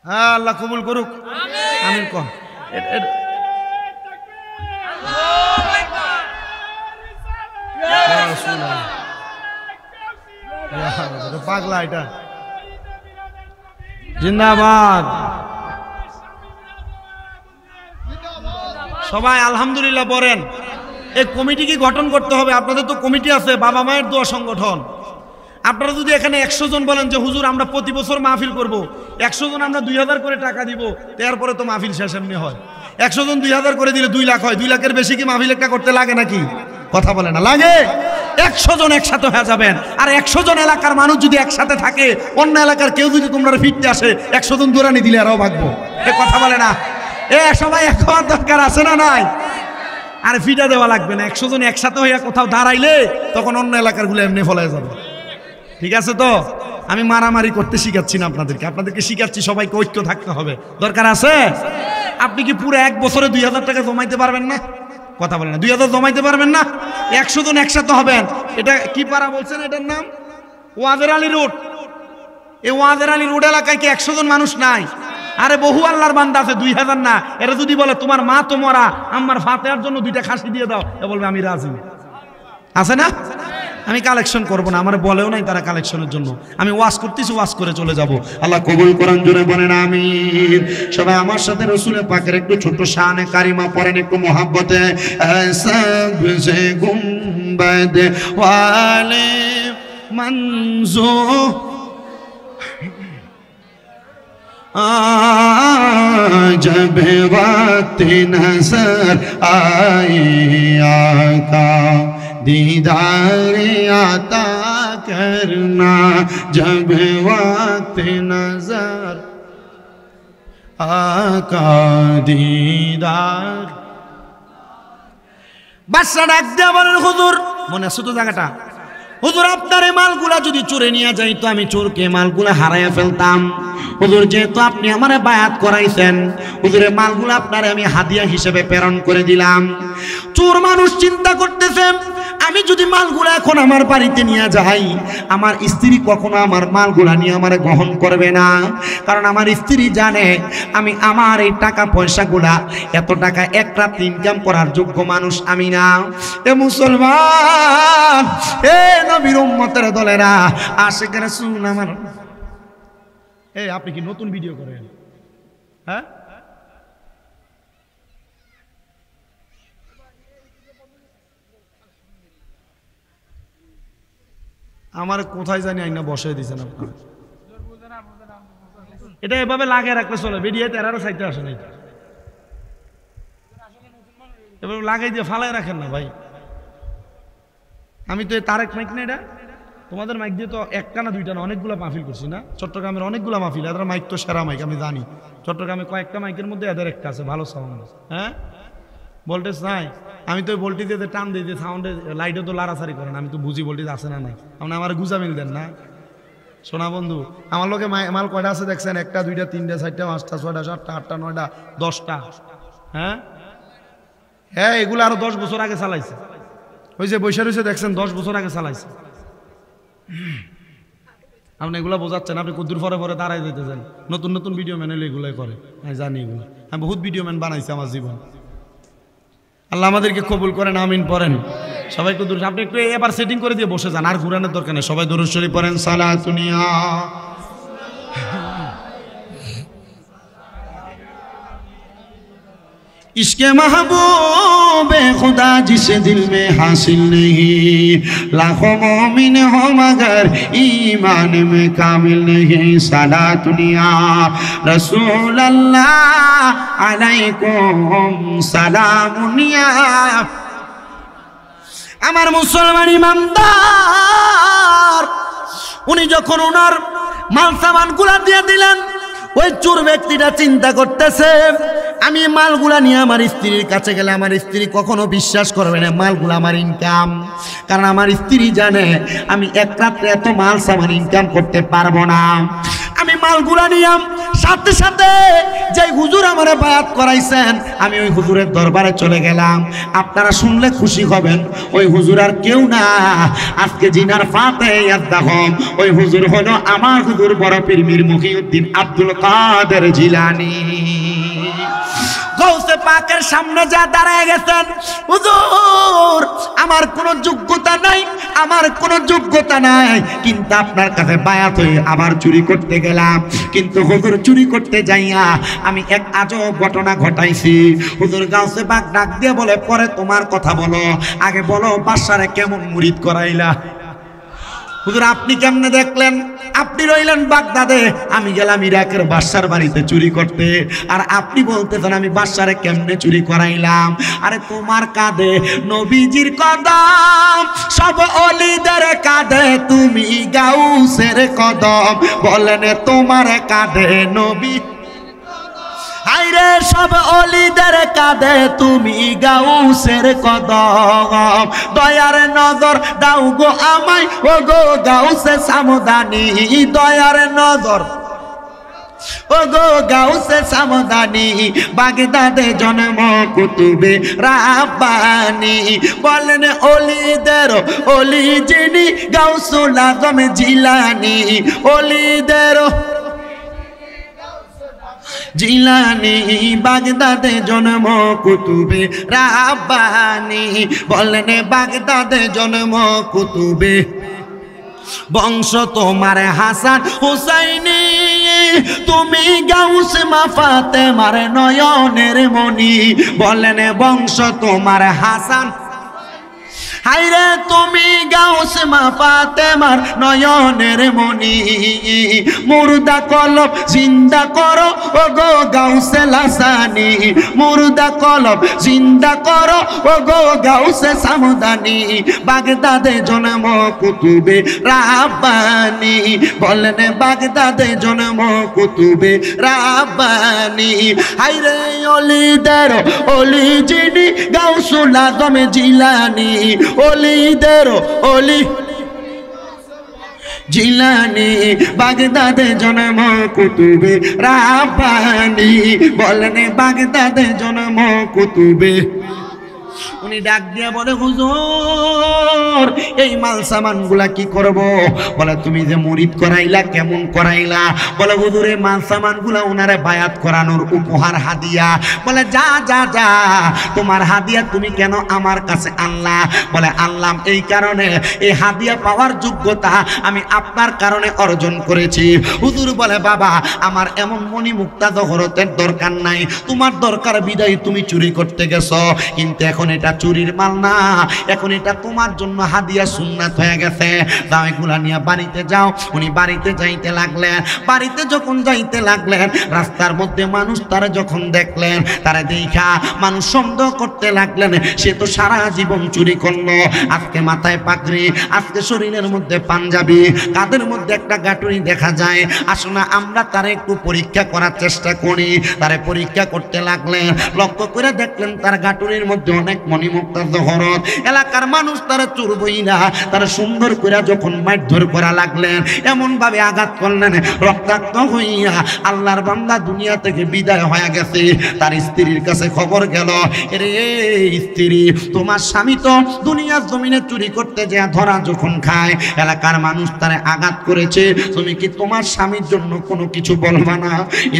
হ্যাঁ আল্লাহ কবুল করুক, আমিন কম। পাগলা এটা, জিন্দাবাদ। সবাই আলহামদুলিল্লাহ বলেন। এই কমিটি কি গঠন করতে হবে? আপনাদের তো কমিটি আছে, বাবা মায়ের দোয়া সংগঠন। আপনারা যদি এখানে 100 জন বলেন যে হুজুর আমরা প্রতি বছর মাহফিল করব, 100 জন আমরা 2000 করে টাকা দিব, তারপরে তো মাহফিল শেষ এমনি হয়। 100 জন 2000 করে দিলে 2 লাখ হয়। 2 লাখের বেশি কি মাহফিল একটা করতে লাগে নাকি? কথা বলে না, লাগে। 100 জন একসাথে হয়ে যাবেন, আর 100 জন এলাকার মানুষ যদি একসাথে থাকে, অন্য এলাকার কেউ যদি তোমরা ফিরতে আসে, 100 জন দৌড়ানি দিলে আরও ভাগবো। এ কথা বলে না, সবাই এক হওয়ার দরকার আছে না নাই? আর ফিটা দেওয়া লাগবে না। 100 জন একসাথে হইয়া কোথাও দাঁড়াইলে তখন অন্য এলাকার গুলো এমনি ফলে যাবে। ঠিক আছে তো? আমি মারামারি করতে শিখাচ্ছি না আপনাদেরকে শিখাচ্ছি সবাইকে ঐক্য থাকতে হবে। দরকার আছে? আপনি কি পুরো 1 বছরে 2000 টাকা জমাইতে পারবেন না? কথা বলেন না, 2000 জমাইতে পারবেন না? 100 জন একসাথে হবেন। এটা কি পাড়া বলছেন? এটার নাম ওয়াজের আলী রোড। এই ওয়াজের আলী রোড এলাকায় কি 100 জন মানুষ নাই? আরে বহু আল্লাহর বান্দা আছে, 2000 না। এরা যদি বলে তোমার মা তো মরা, আমার ফাতেহার জন্য 2টা খাসি দিয়ে দাও, এ বলবে আমি রাজি। আছে না? আমি কালেকশন করব না, আমার বলেও নাই তারা কালেকশনের জন্য। আমি ওয়াজ করতেছি, ওয়াজ করে চলে যাব। আল্লাহ কবুল করেন, জোরে বলেন আমিন। সবাই আমার সাথে রাসূলের পাকের একটু ছোট শানে কারিমা পড়েন, একটু মোহাব্বতে। সবসে গুম্বদ ওয়ালে মনজো जब वक्त नजर आए आका दीदार आता करना, जब वक्त नजर आका दीदार। বাদশা ডাক দিয়া বলেন, হুজুর মনে আছে তো জায়গাটা? হুজুর আপনার এই মালগুলা যদি চুরে নিয়ে যাই তো আমি চোরকে মালগুলা হারাইয়া ফেলতাম। হুজুর যেহেতু আপনি আমারে বায়াত করাইছেন, হুজুরের মালগুলা আপনারে আমি হাদিয়া হিসেবে প্রেরণ করে দিলাম। চোর মানুষ চিন্তা করতেছে, আমি যদি মালগুলা এখন আমার বাড়িতে নিয়ে যাই, আমার স্ত্রী কখনো আমার মালগুলা নিয়ে আমারে গ্রহণ করবে না। কারণ আমার স্ত্রী জানে আমি আমার এই টাকা পয়সাগুলা, এত টাকা এক রাত ইনকাম করার যোগ্য মানুষ আমি না। এ মুসলমান, এ নবীর উম্মতের দলেরা, আশিক রাসূল আমার, আপনি কি নতুন ভিডিও করেন? হ্যাঁ, আমার কোথায় জানি আইনা বসাই দিয়েছেন আপনারা। এটা এভাবে লাগিয়ে রাখলে চলে, বেরিয়ে তেরারও সাইতে আসে নাই, এভাবে লাগাই দিয়ে ফালাই রাখেন না ভাই। আমি তো তারেক মাইক না, এটা তোমাদের মাইক দিয়ে তো একটা না 2টা না অনেকগুলো মাহফিল করছি না, চট্টগ্রামের অনেকগুলো মাহফিল। এদের মাইক তো সেরা মাইক, আমি জানি। চট্টগ্রামে কয়েকটা মাইকের মধ্যে এদের একটা আছে ভালো সাউন্ড। হ্যাঁ, ভোল্টেজ নাই, আমি তো ভোল্টেজ দিয়ে টান দিই, যে সাউন্ডে লাইটে তো লাড়াছাড়ি করেন, আমি তো বুঝি ভোল্টেজ আছে না নাই। আপনি আমার গুজা মিল দেন না সোনা বন্ধু। আমার লোকে মাল কয়টা আছে দেখছেন? 1টা 2টা 3টা 4টা 5টা 6টা 7টা 8টা 9টা 10টা। হ্যাঁ হ্যাঁ, এগুলো আরো 10 বছর আগে চালাইছে। ওই যে বৈশা রয়েছে দেখছেন, 10 বছর আগে চালাইছে। আপনি এগুলো বোঝাচ্ছেন, আপনি কদ্দুর পরে পরে দাঁড়াই দিতেছেন। নতুন নতুন ভিডিও ম্যান এলে এগুলোই করে, আমি জানি এগুলো। আমি বহুত ভিডিও ম্যান বানাইছি আমার জীবন। আল্লাহ আমাদেরকে কবুল করেন, আমিন পড়েন সবাই। একটু দূর, আপনি একটু এবার সেটিং করে দিয়ে বসে যান, আর ঘুরানোর দরকার নেই। সবাই দরুদ শরীফ পড়েন, সালাতুনিয়া। इश्क़ महबूब खुदा जिसे दिल में हासिल नहीं, लाखों मोमिन हो मगर ईमान में कामिल नहीं। सलातुनिया रसूल अल्लाह अलैकुम सलामुनिया। আমার মুসলমান ইমানদার, উনি যখন ওনার মাল সামানগুলা দিয়ে দিলেন। ওই চোর ব্যক্তিটা চিন্তা করতেছে, আমি মালগুলা নিয়ে আমার স্ত্রীর কাছে গেলে আমার স্ত্রী কখনো বিশ্বাস করবে না মালগুলা আমার ইনকাম, কারণ আমার স্ত্রী জানে আমি এক রাত্রে এত মাল সামান ইনকাম করতে পারবো না। আমি মালগুলা নিয়াম, সাথে সাথে যে হুজুর আমারে বায়াত করাইছেন আমি ওই হুজুরের দরবারে চলে গেলাম। আপনারা শুনলে খুশি হবেন, ওই হুজুর আর কেউ না, আজকে জিনার ফাতে ইয়াদ্দাহম ওই হুজুর হলো আমার হুজুর বড় পীর মীর মুহিউদ্দিন আব্দুল কাদের জিলানী। গৌসে পাকের সামনে যা দাঁড়ায় গেছেন, হুজুর আমার কোনো যোগ্যতা নাই, আমার কোনো যোগ্যতা নাই, কিন্তু আপনার কাছে বায়াত হয়ে আবার চুরি করতে গেলাম। কিন্তু হুজুর চুরি করতে যাইয়া আমি এক আজব ঘটনা ঘটাইছি। হুজুর গাউসে পাক ডাক দিয়ে বলে, পরে তোমার কথা বলো, আগে বলো বাদশারে কেমন মুরিদ করাইলা। হুজুর আপনি কেমনে দেখলেন? আপনি রইলেন বাগদাদে, আমি গেলাম ইরাকের বাদশার বাড়িতে চুরি করতে, আর আপনি বলতেছেন আমি বাদশারে কেমনে চুরি করাইলাম। আরে তোমার কাঁধে নবীজির কদম, সব অলিদের কাঁধে তুমি গাউসের কদম, বলেন তোমার কাঁধে নবী, আইরে সব অলিদের কাঁধে তুমি গাউসের কদম, দয়ার নজর দাও গো আমায় ও গো গাউসে সামদানি, দয়ার নজর ও গো গাউসে সামদানি, বাগদাদে জন্ম কুতুবে রাব্বানি, বলেন অলিদের অলি যিনি গাউসুল আজম জিলানী, অলিদের জিলানী, বাগদাদে জন্ম কুতুবে রাব্বানি, বলেন বাগদাদে জন্ম কুতুবে, বংশ তোমার হাসান হুসাইনি, তুমি গাউস মা ফাতেমার নয়নের মণি, বলেন বংশ তোমার হাসান, হাইরে তুমি গাউস মা ফাতেমার নয়নের মণি, মুর্দা কলব জিন্দা করো ও গো গাউসে লাসানি, মুর্দা কলব জিন্দা করো ও গো গাউসে সামদানি, বাগদাদে জন্ম কুতুবে রাব্বানি, বলেন বাগদাদে জন্ম কুতুবে রাব্বানি, হাইরে অলিদের অলি যিনি গাউসুল আজম জিলানী, অলিদের অলি জিলানী, বাগদাদে জন্ম কুতুবে রাব্বানি, বলেন বাগদাদে জন্ম কুতুবে। উনি ডাক দিয়া বলে, হুজুর এই মাল সামান গুলা কি করব? বলে তুমি যে মুরিদ করাইলা কেমন করাইলা? বলে হুজুর এই মাল সামান গুলা উনারে বায়াত করানোর উপহার হাদিয়া। বলে যা যা যা, তোমার হাদিয়া তুমি কেন আমার কাছে আনলা? বলে আনলাম এই কারণে, এই হাদিয়া পাওয়ার যোগ্যতা আমি আপনার কারণে অর্জন করেছি। হুজুর বলে বাবা আমার এমন মণি মুক্তা জহরতের দরকার নাই, তোমার দরকার বিদায় তুমি চুরি করতে গেছো, কিন্তু এখন এটা চুরির মাল না, এখন এটা তোমার জন্য হাদিয়া সুন্নাত হয়ে গেছে, দাও এগুলা নিয়ে বাড়িতে যাও। উনি বাড়িতে যাইতে লাগলেন, বাড়িতে যখন যাইতে লাগলেন রাস্তার মধ্যে মানুষ তারা যখন দেখলেন, তারা দেখা মানুষ সন্দেহ করতে লাগলেন সে তো সারা জীবন চুরি করলো, আজকে মাথায় পাগড়ি, আজকে শরীরের মধ্যে পাঞ্জাবি, কাদের মধ্যে একটা গাঁটুরি দেখা যায়, আসো না আমরা তারা একটু পরীক্ষা করার চেষ্টা করি। তারা পরীক্ষা করতে লাগলেন, লক্ষ্য করে দেখলেন তার গাঁটুরির মধ্যে অনেক মণিমুক্তা জহরত। এলাকার মানুষ তারা চুরবই না, তারা সুন্দর করে যখন মারধর করা লাগলেন, এমন ভাবে আঘাত করলেন রক্তাক্ত হইয়া আল্লাহর বান্দা দুনিয়া থেকে বিদায় হয়ে গেছে। তার স্ত্রীর কাছে খবর গেল, রে স্ত্রী তোমার স্বামী তো দুনিয়ার জমিনে চুরি করতে যায় ধরা যখন খায়, এলাকার মানুষ তারে আঘাত করেছে, তুমি কি তোমার স্বামীর জন্য কোনো কিছু বলবা না?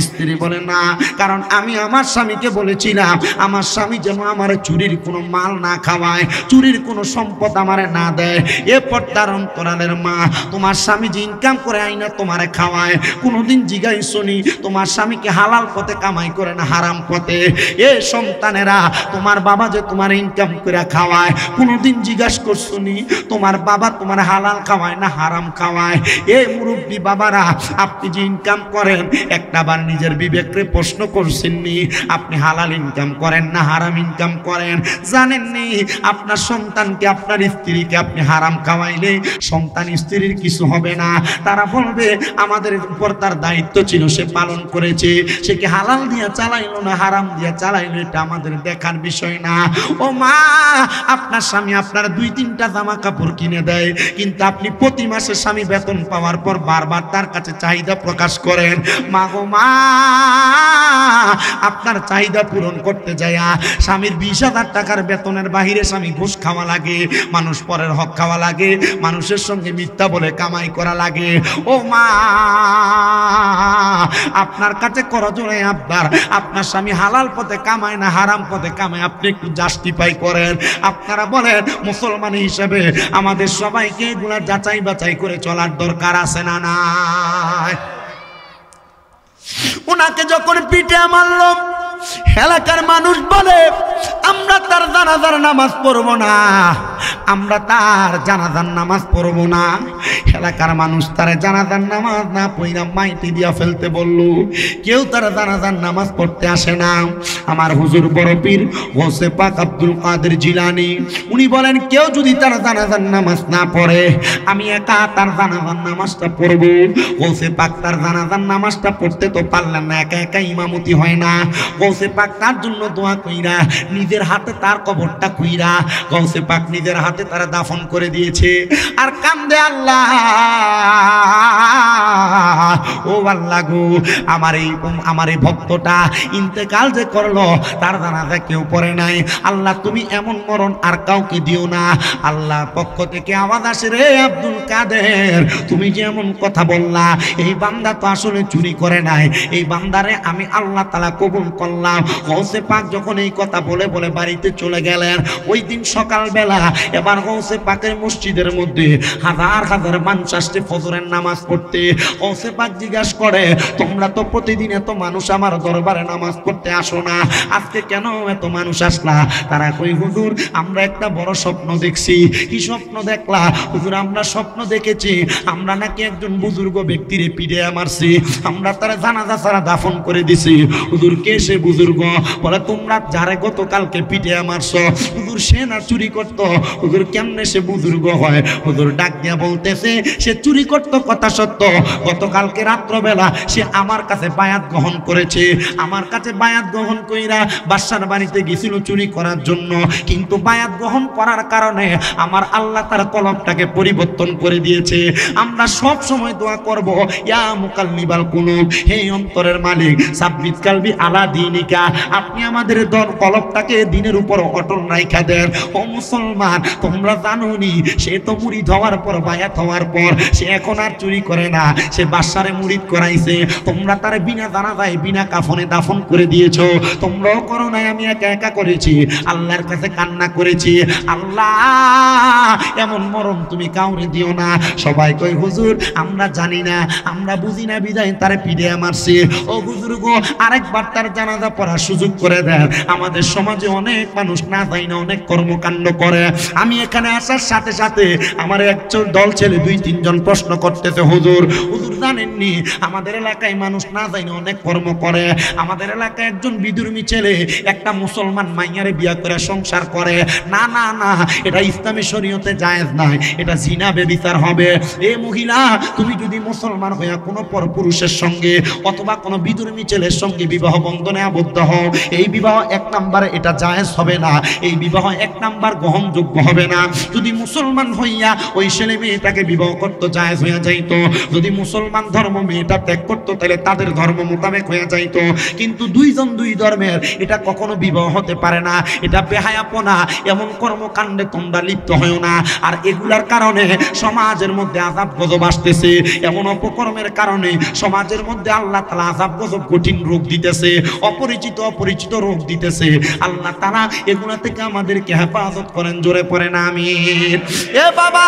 স্ত্রী বলে না, কারণ আমি আমার স্বামীকে বলেছিলাম আমার স্বামী যেন আমার চুরির কোনো মাল না খাওয়ায়, চুরির কোনো সম্পদ আমারে না দেয়। এ পর্দার অন্তরালের মা, তোমার স্বামী যে ইনকাম করে আইনা তোমারে খাওয়ায়, কোনোদিন জিজ্ঞাসনি তোমার স্বামীকে হালাল পথে কামাই করে না হারাম পথে? এ সন্তানেরা, তোমার বাবা যে তোমার ইনকাম করে খাওয়ায়, কোনোদিন জিজ্ঞাসা করছনি তোমার বাবা তোমার হালাল খাওয়ায় না হারাম খাওয়ায়? এ মুরব্বী বাবারা, আপনি যে ইনকাম করেন একটাবার নিজের বিবেককে প্রশ্ন করছেননি আপনি হালাল ইনকাম করেন না হারাম ইনকাম করেন? যা জানেননি আপনার সন্তানকে আপনার স্ত্রীকে আপনি হারাম খাওয়াইলে সন্তান স্ত্রীর কিছু হবে না, তারা বলবে আমাদের উপর তার দায়িত্ব ছিল সে পালন করেছে, সে কি হালাল দিয়া চালাইলো না হারাম দিয়া চালাইলো এটা আমাদের দেখার বিষয় না। ও মা, আপনার স্বামী আপনার 2-3টা জামা কাপড় কিনে দেয়, কিন্তু আপনি প্রতি মাসে স্বামী বেতন পাওয়ার পর বারবার তার কাছে চাহিদা প্রকাশ করেন। মা গো মা, আপনার চাহিদা পূরণ করতে যায়া স্বামীর 20,000 টাকার বেতনের বাহিরে স্বামী ঘুষ খাওয়া লাগে, মানুষ পরের হক খাওয়া লাগে, মানুষের সঙ্গে মিথ্যা বলে কামাই করা লাগে। ও মা, আপনার কাছে করজোড়ে আবদার, আপনার স্বামী হালাল পথে কামায় না হারাম পথে কামায়, আপনি একটু জাস্টিফাই করেন। আপনারা বলেন মুসলমান হিসেবে আমাদের সবাইকে এগুলা যাচাই বাছাই করে চলার দরকার আছে না নাই? ওনাকে যখন পিঠে মারল, এলাকার মানুষ বলে আমরা তার জানাজার নামাজ পড়বো না, আমরা তার জানাজার নামাজ পড়বো না। এলাকার মানুষ তার জানাজার নামাজ না পড়া মাইটি দিয়া ফেলতে বলল। কেউ তার জানাজার নামাজ পড়তে আসে না। আমার হুজুর বড় পীর গৌসে পাক আব্দুল কাদের জিলানী উনি বলেন কেউ যদি তার জানাজার নামাজ না পড়ে আমি একা তার জানাজার নামাজটা পড়বো। গৌসে পাক তার জানাজার নামাজটা পড়তে তো পারলেন না, একা একা ইমামতি হয় না। গৌসে পাক তার জন্য দোয়া কইরা নিজের হাতে তার কবরটা কইরা গৌসে পাক নিজের হাতে তারা দাফন করে দিয়েছে। আর কান্দে আল্লাহ, ও আল্লাহ গো, আমার এই ভক্তটা ইন্তেকাল যে করলো তার জানাজা কেউ পড়ে নাই, আল্লাহ তুমি এমন মরণ আর কাউকে দিও না। আল্লাহ পক্ষ থেকে আওয়াজ আসে, রে আব্দুল কাদের, তুমি যে এমন কথা বললা, এই বান্দা তো আসলে চুরি করে নাই, এই বান্দারে আমি আল্লাহ তাআলা কবুল করলাম। গৌসে পাক যখন এই কথা বলে বলে বাড়িতে চলে গেলেন, ওই দিন সকালবেলা এবার গৌসে পাকের মসজিদের মধ্যে হাজার হাজার মানুষ আসছে ফজরের নামাজ পড়তে। গৌসে পাক জিজ্ঞাসা করে, তোমরা তো প্রতিদিন এত মানুষ আমার দরবারে নামাজ পড়তে আসো না, আজকে কেন এত মানুষ আসলা? তারা কই, হুজুর আমরা একটা বড় স্বপ্ন দেখছি। কি স্বপ্ন দেখলা? হুজুর আমরা স্বপ্ন দেখেছি আমরা নাকি একজন বুজুর্গ ব্যক্তিরে পিড়ে মারছি, আমরা তারা জানাজা ছাড়া দাফন করে দিছি। হুজুর কে সে বুজুর্গ? বলে তোমরা যারে গতকালকে পিঠে মারছো, হুজুর সে না চুরি করতো। হুজুর কেমনে সে বুজুর্গ হয়? হুজুর ডাক দিয়া বলতেছে সে চুরি করতো কথা সত্য, গতকালকে রাত্রবেলা সে আমার কাছে বায়াত গ্রহণ করেছে, আমার কাছে বায়াত গ্রহণ কইরা বাদশার বাড়িতে গেছিল চুরি করার জন্য, কিন্তু বায়াত গ্রহণ করার কারণে আমার আল্লাহ তার কলবটাকে পরিবর্তন করে দিয়েছে। আমরা সব সময় দোয়া করব, ইয়া মুকাল্লিবাল কুলুব, হে অন্তরের মালিক, সাব্বিত কালবি আলা দীনিকা, আপনি আমাদের কলবটাকে দিনের উপর অটল রাইখা দেন। ও মুসলমান, তোমরা জানোনি সে তো মুরিদ হওয়ার পর বায়াত হওয়ার পর সে এখন আর চুরি করে না, সে বাদশারে মুরিদ করাইছে। তোমরা তার বিনা জানাজায় বিনা কাফনে দাফন করে দিয়েছো, তোমরাও করো নাই, আমি একা একা করেছি, আল্লাহর কাছে কান্না করেছি, আল্লাহ এমন মরণ তুমি কাউরে দিও না। সবাই কই, হুজুর আমরা জানি না, আমরা বুঝি না বিদায় তারে পিড়ে মারছি। ও হুজুর গো, আরেকবার তার জানাজা পড়ার সুযোগ করে দেন। আমাদের সমাজে অনেক মানুষ না যায় না, অনেক কর্মকাণ্ড করে। আমি এখানে আসার সাথে সাথে আমার একজন দল ছেলে 2-3 জন প্রশ্ন করতেছে, হুজুর জানেননি আমাদের এলাকায় মানুষ না যায় না অনেক কর্ম করে। আমাদের এলাকায় একজন বিধর্মী ছেলে একটা মুসলমান মাইয়ারে বিয়া করে সংসার করে। না না না, এটা ইসলামী শরীয়তে জায়েজ নাই, এটা জিনা ব্যভিচার হবে। এ মহিলা, তুমি যদি মুসলমান হইয়া কোনো পরপুরুষের সঙ্গে অথবা কোনো বিধর্মী ছেলের সঙ্গে বিবাহ বন্ধনে আবদ্ধ হও, এই বিবাহ 1 নম্বরে এটা জায়েজ হবে না, এই বিবাহ 1 নম্বর গ্রহণযোগ্য হবে না। যদি মুসলমান হইয়া ওই ছেলে মেয়েটাকে বিবাহ করতে জায়েজ হইয়া যাইতো, যদি মুসলমান ধর্ম মেয়েটা ত্যাগ করতো তাহলে তাদের ধর্ম মোতাবেক হয়ে যাইতো, কিন্তু 2 জন 2 ধর্মের এটা কখনো বিবাহ হতে পারে না, এটা বেহায়াপনা। এমন কর্মকাণ্ডে তোমরা লিপ্ত হও না। আর এগুলার কারণে সমাজের মধ্যে আযাব গজব আসতেছে, এমন অপকর্মের কারণে সমাজের মধ্যে আল্লাহ তাআলা আযাব গজব কঠিন রোগ দিতেছে, অপরিচিত রোগ দিতেছে। আল্লাহ তাআলা এগুলা থেকে আমাদেরকে হেফাজত করেন, জোরে পড়েন আমিন। এ বাবা,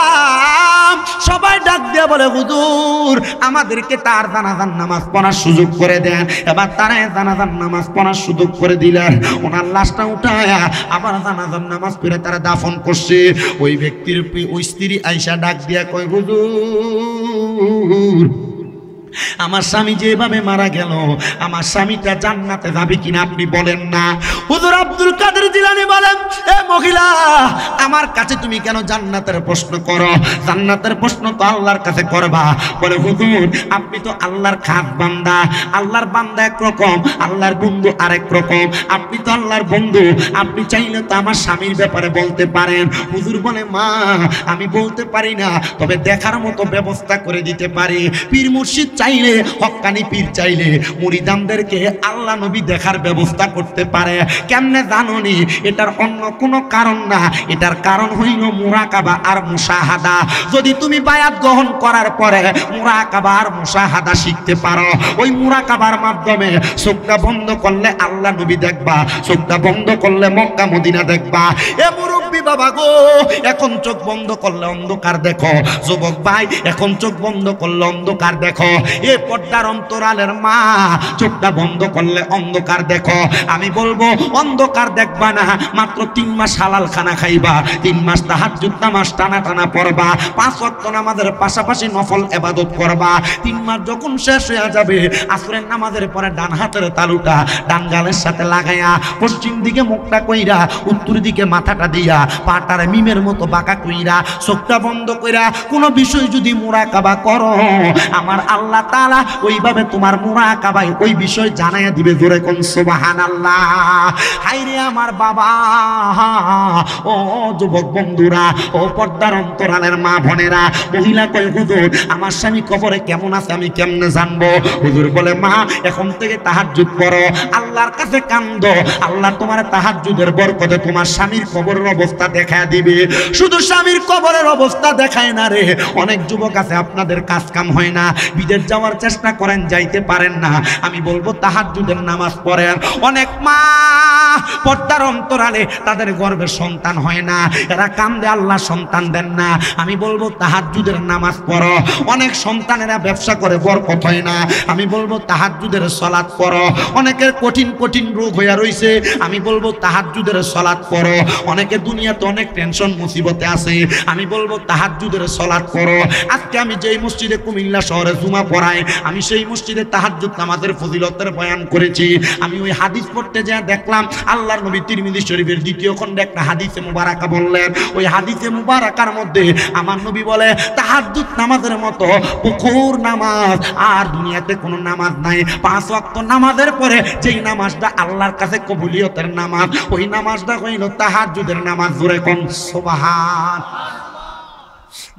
সবাই ডাক দিয়ে বলে, হুজুর আমাদেরকে তার জানাজার নামাজ পড়ার সুযোগ করে দেন। এবার তারা জানাজার নামাজ পড়ার সুযোগ করে দিলেন। ওনার লাশটা উঠায়া আবার জানাজার নামাজ পড়ে তারা দাফন করছে। ওই ব্যক্তির ওই স্ত্রী আয়েশা ডাক দিয়া কয়, হুজুর আমার স্বামী যেভাবে মারা গেল আমার স্বামীটা জান্নাতে যাবে কিনা আপনি বলেন না। হুজুর আব্দুল কাদের জিলানী বলেন, এ মহিলা আমার কাছে তুমি কেন জান্নাতের প্রশ্ন করো? জান্নাতের প্রশ্ন তো আল্লাহর কাছে করবা। বলে হুজুর আপনি তো আল্লাহর খাস বান্দা, আল্লাহর বান্দা একরকম, আল্লাহর বন্ধু আরেক রকম। আপনি তো আল্লাহর বন্ধু, আপনি চাইলে তো আমার স্বামীর ব্যাপারে বলতে পারেন। হুজুর বলে মা আমি বলতে পারি না, তবে দেখার মতো ব্যবস্থা করে দিতে পারি। পীর মুর্শিদ চাইলে, হক্কানি পীর চাইলে মুরিদানদেরকে আল্লাহ নবী দেখার ব্যবস্থা করতে পারে। কেমনে জানোনি? এটার অন্য কোনো কারণ না, এটার কারণ হইল মুরাকাবা আর মুশাহাদা। যদি তুমি বায়াত গ্রহণ করার পরে মুরাকাবা আর মুশাহাদা শিখতে পারো, ওই মুরাকাবার মাধ্যমে চোখটা বন্ধ করলে আল্লাহ নবী দেখবা, চোখটা বন্ধ করলে মক্কা মদিনা দেখবা। এ মুরব্বী বাবা গো, এখন চোখ বন্ধ করলে অন্ধকার দেখো। যুবক ভাই এখন চোখ বন্ধ করলে অন্ধকার দেখো। এ পর্দার অন্তরালের মা চোখটা বন্ধ করলে অন্ধকার দেখো। আমি বলবো অন্ধকার দেখবা না, মাত্র 3 মাস হালাল খানা খাইবা, 3 মাস তাহাজ্জুদ নামাজ টানা টানা পড়বা, 5 ওয়াক্ত নামাজের পাশাপাশি নফল ইবাদত করবা। 3 মাস যখন শেষ হয়ে যাবে আসরের নামাজের পরে ডান হাতের তালুটা ডান গালের সাথে লাগাইয়া পশ্চিম দিকে মুখটা কইরা উত্তর দিকে মাথাটা দিয়া পাটার মিমের মতো বাঁকা কইরা চোখটা বন্ধ কইরা কোনো বিষয় যদি মুরাকাবা করো, আমার আল্লাহ তাআলা ওইভাবে তোমার মুরাকাবায় ওই বিষয় জানাইয়া দিবে। জোরে কোন সুবহানাল্লাহ। হায়রে আমার বাবা, ও যুবক বন্ধুরা, ও পর্দার অন্তরালের মা বোনেরা, মহিলা কয় হুজুর আমার স্বামী কবরে কেমন আছে আমি কেমনে জানবো? হুজুর বলে মা এখন থেকে তাহাজ্জুদ পড়ো, আল্লাহর কাছে কান্দো, আল্লাহ তোমার তাহাজ্জুদের বরকতে তোমার স্বামীর কবরের অবস্থা দেখায় দিবে। শুধু স্বামীর কবরের অবস্থা দেখায় না রে, অনেক যুবক আছে আপনাদের কাজ কাম হয় না, বিদেশ যাওয়ার চেষ্টা করেন যাইতে পারেন না। আমি বলবো তাহাজ্জুদের নামাজ পড়েন। অনেক মা পর্দার অন্তরালে তাদের গর্ভে সন্তান হয় না, এরা কান্দে আল্লাহ সন্তান দেন না। আমি বলবো তাহাজ্জুদের নামাজ পড়ো। অনেক সন্তানেরা ব্যবসা করে বরকত হয় না, আমি বলবো তাহাজ্জুদের সালাত পড়ো। অনেকের কঠিন কঠিন রোগ হইয়া রইছে, আমি বলবো তাহাজ্জুদের সালাত পড়ো। অনেকে দুনিয়াতে অনেক টেনশন মুসিবতে আছে, আমি বলবো তাহাজ্জুদের সালাত পড়ো। আজকে আমি যেই মসজিদে কুমিল্লা শহরে জুমা পড়াই, আমি সেই মসজিদে তাহাজ্জুদ নামাজের ফজিলতের বয়ান করেছি। আমি ওই হাদিস পড়তে যা দেখলাম আল্লাহর নবী তিরমিজি শরীফের 2য় খণ্ডে একটা হাদিসে মুবারাকা বললেন। ওই হাদিসে মুবারাকার মধ্যে আমার নবী বলে তাহাজ্জুদ নামাজের মতো পুকুর নামাজ আর দুনিয়াতে কোনো নামাজ নাই। 5 ওয়াক্ত নামাজের পরে যেই নামাজটা আল্লাহর কাছে কবুলিয়তের নামাজ, ওই নামাজটা হইল তাহাজ্জুদের নামাজ। জোরে কোন সুবহানাল্লাহ।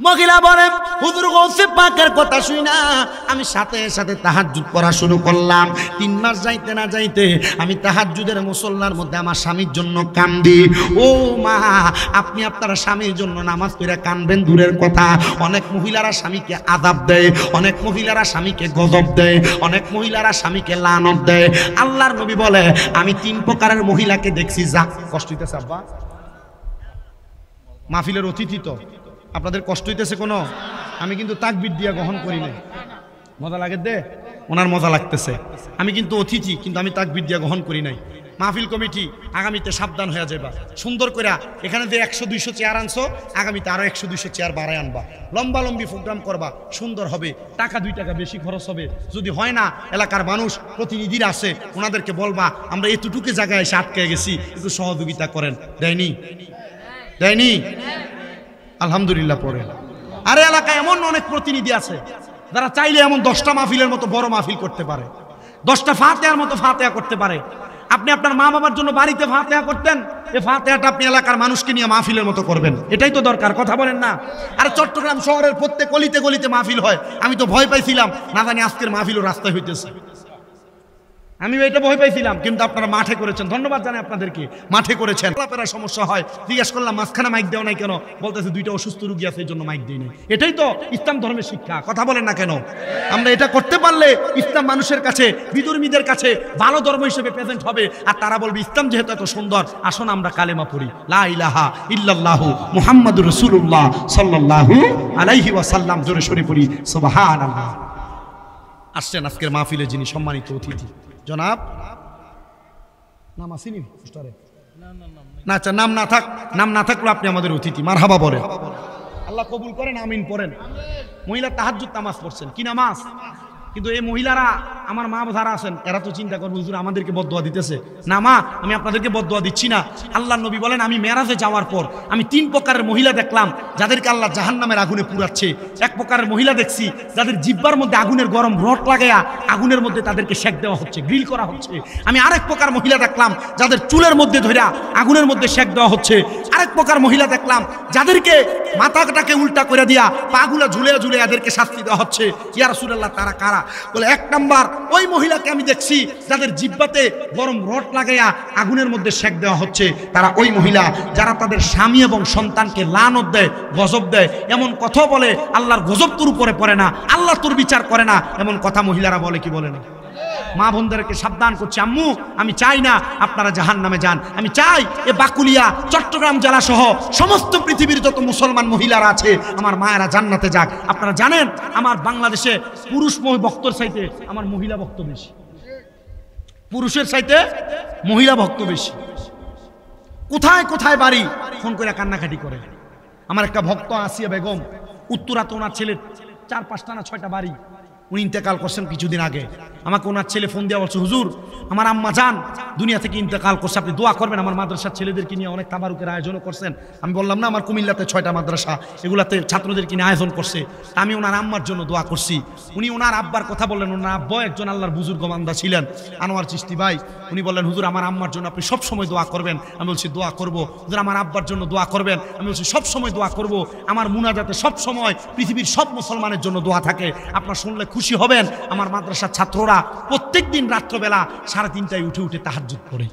মহিলা বলে হুজুর গৌসে পাকের কথা শুই না আমি সাথে সাথে তাহাজ্জুদ পড়া শুরু করলাম। 3 মাস যাইতে না যাইতে আমি তাহাজ্জুদের মুসল্লার মধ্যে আমার স্বামীর জন্য কান্দি। ও মা, আপনি আপনার স্বামীর জন্য নামাজ পড়ে কানবেন দূরের কথা, অনেক মহিলারা স্বামীকে আযাব দেয়, অনেক মহিলারা স্বামীকে গজব দেয়, অনেক মহিলারা স্বামীকে লানত দেয়। আল্লাহর নবী বলে আমি 3 প্রকারের মহিলাকে দেখছি। যা কষ্ট হইতেছে আব্বা, মাহফিলের অতিথি তো আপনাদের কষ্ট হইতেছে কোনো? আমি কিন্তু তাকবীর দিয়া গ্রহণ করি না। মজা লাগে দে, ওনার মজা লাগতেছে। আমি কিন্তু অতিথি, কিন্তু আমি তাকবীর দিয়া গ্রহণ করি নাই। মাহফিল কমিটি আগামীতে সাবধান হয়ে যাবা, সুন্দর করে এখানে যে 100-200 চেয়ার আনছো আগামীতে আরো 100-200 চেয়ার বাড়ায় আনবা, লম্বা লম্বি প্রোগ্রাম করবা, সুন্দর হবে। টাকা 2 টাকা বেশি খরচ হবে, যদি হয় না এলাকার মানুষ প্রতিনিধিরা আছে ওনাদেরকে বলবা আমরা এতটুকু জায়গায় এসে আটকে গেছি, একটু সহযোগিতা করেন। দেয়নি? দেয়নি? আলহামদুলিল্লাহ পড়ে। আরে এলাকায় এমন অনেক প্রতিনিধি আছে যারা চাইলে এমন 10টা মাহফিলের মতো বড় মাহফিল করতে পারে, 10টা ফাতিহার মতো ফাতিহা করতে পারে। আপনি আপনার মা বাবার জন্য বাড়িতে ফাতিহা করতেন, এই ফাতিহাটা আপনি এলাকার মানুষকে নিয়ে মাহফিলের মতো করবেন। এটাই তো দরকার, কথা বলেন না? আর চট্টগ্রাম শহরের প্রত্যেক গলিতে গলিতে মাহফিল হয়। আমি তো ভয় পাইছিলাম, না জানি আজকের মাহফিলও রাস্তায় হইতেছে। আমি এটা ভয় পাইছিলাম, কিন্তু আপনারা মাঠে করেছেন, ধন্যবাদ জানাই আপনাদেরকে, মাঠে করেছেন। লাপেরা সমস্যা হয়, জিজ্ঞেস করলাম মাঝখানে মাইক দেওয়া নাই কেন, বলতেছে 2টা অসুস্থ রোগী আছে এই জন্য মাইক দিই নাই। এটাই তো ইসলাম ধর্মের শিক্ষা, কথা বলেন না কেন? আমরা এটা করতে পারলে ইসলাম মানুষের কাছে, বিধর্মীদের কাছে ভালো ধর্ম হিসেবে প্রেজেন্ট হবে, আর তারা বলবে ইসলাম যেহেতু এত সুন্দর, আসুন আমরা কালেমা পড়ি, লা ইলাহা ইল্লাল্লাহু মুহাম্মাদুর রাসূলুল্লাহ সাল্লাল্লাহু আলাইহি ওয়াসাল্লাম। জোরে সরে পড়ি সুবহানাল্লাহ। আসছেন আজকের মাহফিলে যিনি সম্মানিত অতিথি জনাব, নাম আসেনি পোস্টারে? না, আচ্ছা, নাম না থাকলে আপনি আমাদের অতিথি, মারহাবা বলেন। আল্লাহ কবুল করেন, আমিন পড়েন। মহিলা তাহাজ্জুদ নামাজ পড়ছেন, কি নামাজ? কিন্তু এই মহিলারা আমার মা যারা আছেন এরা তো চিন্তা করবে হুজুর আমাদেরকে বদদোয়া দিতেছে। না মা, আমি আপনাদেরকে বদদোয়া দিচ্ছি না। আল্লাহর নবী বলেন, আমি মেরাজে যাওয়ার পর আমি 3 প্রকারের মহিলা দেখলাম যাদেরকে আল্লাহ জাহান্নামের আগুনে পুড়াচ্ছে। এক প্রকারের মহিলা দেখছি যাদের জিহ্বার মধ্যে আগুনের গরম রড লাগায়া আগুনের মধ্যে তাদেরকে সেক দেওয়া হচ্ছে, গ্রিল করা হচ্ছে। আমি আরেক প্রকার মহিলা দেখলাম যাদের চুলের মধ্যে ধইরা আগুনের মধ্যে সেক দেওয়া হচ্ছে। আরেক প্রকার মহিলা দেখলাম যাদেরকে মাথাটাকে উল্টা করে দিয়া পাগুলা ঝুলে ঝুলে এদেরকে শাস্তি দেওয়া হচ্ছে। ইয়া রাসূলুল্লাহ, তারা কারা? বলে 1 নাম্বার ওই মহিলাকে আমি দেখছি যাদের জিহ্বাতে গরম রড লাগাইয়া আগুনের মধ্যে সেক দেওয়া হচ্ছে। তারা ওই মহিলা যারা তাদের স্বামী এবং সন্তানকে লানত দেয়, গজব দেয়, এমন কথা বলে আল্লাহর গজব তোর উপরে পড়ে না, আল্লাহ তোর বিচার করে না, এমন কথা মহিলারা বলে কি বলে না? মা বোনদেরকে সাবধান করছি, আম্মু আমি চাই না আপনারা জাহান্নামে যান। আমি চাই এ বাকুলিয়া চট্টগ্রাম জেলা সহ সমস্ত পৃথিবীর যত মুসলমান মহিলারা আছে আমার মায়েরা জান্নাতে যাক। আপনারা জানেন আমার বাংলাদেশে পুরুষ ভক্তর চাইতে আমার মহিলা ভক্ত বেশি, পুরুষের চাইতে মহিলা ভক্ত বেশি। কোথায় কোথায় বাড়ি ফোন করে কান্নাকাটি করে। আমার একটা ভক্ত আসিয়া বেগম, উত্তরাতে ওনার ছেলের 4-5টা না 6টা বাড়ি, উনি ইন্তেকাল করছেন কিছুদিন আগে। আমাকে ওনার ছেলে ফোন দিয়ে বলছে, হুজুর আমার আম্মা জান দুনিয়া থেকে ইন্তেকাল করছে, আপনি দোয়া করবেন। আমার মাদ্রাসার ছেলেদেরকে নিয়ে অনেক তাবারুকের আয়োজনও করছেন। আমি বললাম না আমার কুমিল্লাতে 6টা মাদ্রাসা, এগুলাতে ছাত্রদেরকে নিয়ে আয়োজন করছে, আমি ওনার আম্মার জন্য দোয়া করছি। উনি ওনার আব্বার কথা বললেন, ওনার আব্বা একজন আল্লাহর বুজুর্গ বান্দা ছিলেন, আনোয়ার চিশতি ভাই। উনি বললেন, হুজুর আমার আম্মার জন্য আপনি সবসময় দোয়া করবেন। আমি বলছি দোয়া করবো। হুজুর আমার আব্বার জন্য দোয়া করবেন। আমি বলছি সবসময় দোয়া করবো। আমার মুনাজাতে সবসময় পৃথিবীর সব মুসলমানের জন্য দোয়া থাকে। আপনার শুনলে খুশি হবেন, আমার মাদ্রাসার ছাত্ররা প্রত্যেক দিন রাত্রবেলা 3:30টায় উঠে উঠে তাহাজ্জুদ পড়ে।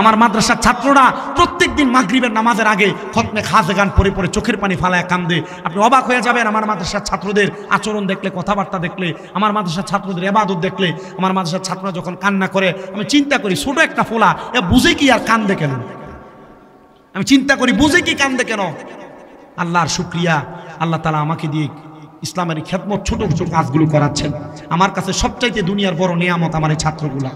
আমার মাদ্রাসার ছাত্ররা প্রত্যেক দিন মাগরিবের নামাজের আগে খতমে খাজে গান পড়ে পড়ে চোখের পানি ফালায় কান্দে। আপনি অবাক হয়ে যাবেন আমার মাদ্রাসার ছাত্রদের আচরণ দেখলে, কথাবার্তা দেখলে, আমার মাদ্রাসার ছাত্রদের ইবাদত দেখলে। আমার মাদ্রাসার ছাত্ররা যখন কান্না করে আমি চিন্তা করি ছোট একটা ফোলা এ বুঝে কি আর কান্দে কেন? আমি চিন্তা করি বুঝে কি কান্দে কেন? আল্লাহর শুকরিয়া, আল্লাহ তাআলা আমাকে দিয়ে ইসলামের খেদমত ছোট ছোট কাজগুলো করাচ্ছেন। আমার কাছে সবচাইতে দুনিয়ার বড় নিয়ামত আমার এই ছাত্রগুলা।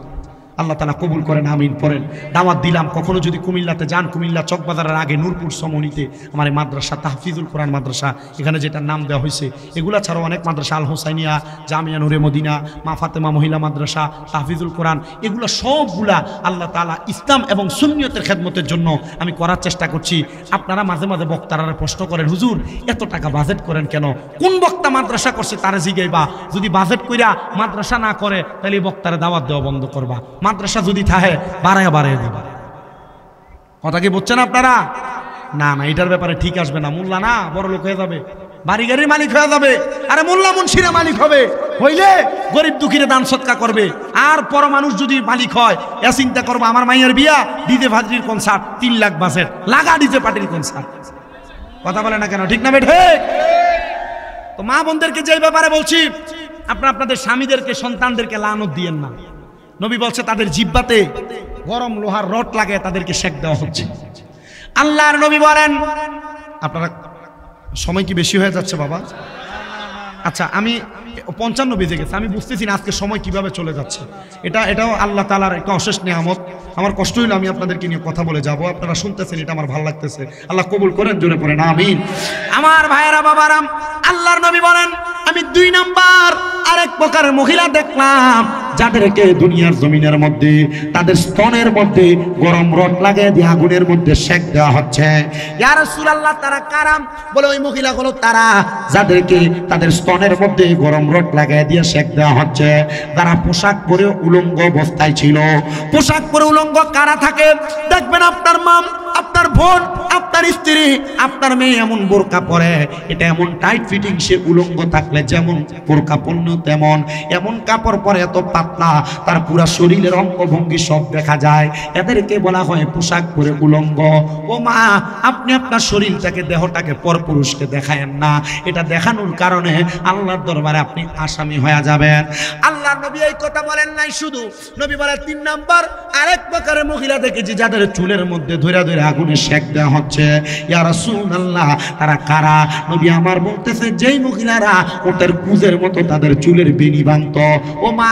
আল্লাহ তাআলা কবুল করেন, আমিন পড়েন। দাওয়াত দিলাম কখনো যদি কুমিল্লাতে যান, কুমিল্লা চকবাজারের আগে নূরপুর সমনিতে আমার এই মাদ্রাসা তাহফিজুল কোরআন মাদ্রাসা, এখানে যেটার নাম দেওয়া হয়েছে, এগুলা ছাড়াও অনেক মাদ্রাসা, আল হোসাইনিয়া, জামিয়া নূরে মদিনা, মা ফাতেমা মহিলা মাদ্রাসা, তাহফিজুল কোরআন, এগুলো সবগুলা আল্লাহ তাআলা ইসলাম এবং সুন্নিয়তের খেদমতের জন্য আমি করার চেষ্টা করছি। আপনারা মাঝে মাঝে বক্তারা প্রশ্ন করেন, হুজুর এত টাকা বাজেট করেন কেন? কোন বক্তা মাদ্রাসা করছে তারা জিগাইবা। যদি বাজেট কইরা মাদ্রাসা না করে তাহলে এই বক্তারা দাওয়াত দেওয়া বন্ধ করবা। মাদ্রাসা যদি থাকে বাড়ায় বাড়ায় দিবা। কথা কি বুঝছেন আপনারা? না না, এটার ব্যাপারে ঠিক আসবে না। মোল্লা না বড় লোক হয়ে যাবে, বাড়ি গাড়ির মালিক হয়ে যাবে। আরে মোল্লা মুন্সিরা মালিক হবে, হইলে গরিব দুঃখীরে দান সৎকা করবে। আর পর মানুষ যদি মালিক হয় এ চিন্তা করবো আমার মাইয়ের বিয়া, ডিজে ভাজির কনসার্ট 3 লাখ বাজেট লাগা, ডিজে পার্টির কনসার্ট। কথা বলে না কেন? ঠিক না বেঠে? তো মা বোনদেরকে যে ব্যাপারে বলছি, আপনারা আপনাদের স্বামীদেরকে সন্তানদেরকে লানত দিয়েন না। নবী বলছে তাদের জিহ্বাতে গরম লোহার রড লাগে তাদেরকে সেক দেওয়া হচ্ছে। আল্লাহর নবী বলেন, আপনারা সময় কি বেশি হয়ে যাচ্ছে বাবা? আচ্ছা, আমি 55 বেজে গেছে, আমি বুঝতেছি না আজকে সময় কিভাবে চলে যাচ্ছে। এটাও আল্লাহ তাআলার একটা অশেষ নিয়ামত। আমার কষ্ট হইলো আমি আপনাদেরকে নিয়ে কথা বলে যাব, আপনারা শুনতেছেন, এটা আমার ভালো লাগতেছে। আল্লাহ কবুল করেন, জোরে পড়েন আমিন। আমার ভাইয়েরা বাবারাম, আল্লাহর নবী বলেন আমি 2 নাম্বার আরেক প্রকার মহিলা দেখলাম যাদেরকে দুনিয়ার জমিনের মধ্যে তাদের স্তনের মধ্যে গরম রড লাগিয়ে দিয়ে আগুনের মধ্যে সেক দেওয়া হচ্ছে। ইয়া রাসূলুল্লাহ, তারা কারাম? বলে ওই মহিলাগুলো তারা যাদেরকে তাদের স্তনের মধ্যে গরম রড লাগিয়ে দিয়ে সেক দেওয়া হচ্ছে। তারা পোশাক পরে উলঙ্গ অবস্থায় ছিল। পোশাক পরে উলঙ্গ কারা থাকে? দেখবেন আপনার মা, আপনার বোন, আপনার স্ত্রী, আপনার মেয়ে এমন বোরকা পরে, এটা এমন টাইট ফিটিং, সে উলঙ্গ থাকলে যেমন বোরকা পণ্য তেমন, এমন কাপড় পরে এত পাতলা তার পুরা শরীরের অঙ্গভঙ্গি সব দেখা যায়, এদেরকে বলা হয় পোশাক পরে উলঙ্গ। ও মা, আপনি আপনার শরীরটাকে, দেহটাকে পরপুরুষকে দেখায়েন না। এটা দেখানোর কারণে আল্লাহর দরবারে আপনি আসামি হয়ে যাবেন। আল্লাহর নবী এই কথা বলেন নাই শুধু, নবী বলেন 3 নাম্বার আরেক প্রকারের মহিলা দেখেছি যাদের চুলের মধ্যে ধরে ধরে আগুনে সেক দেওয়া হচ্ছে। ইয়া রাসূলুল্লাহ তারা কারা? নবী আমার বলতেছে যেই মহিলারা ওটের কুজের মতো তাদের চুলের বেনি বাঁধত। ও মা,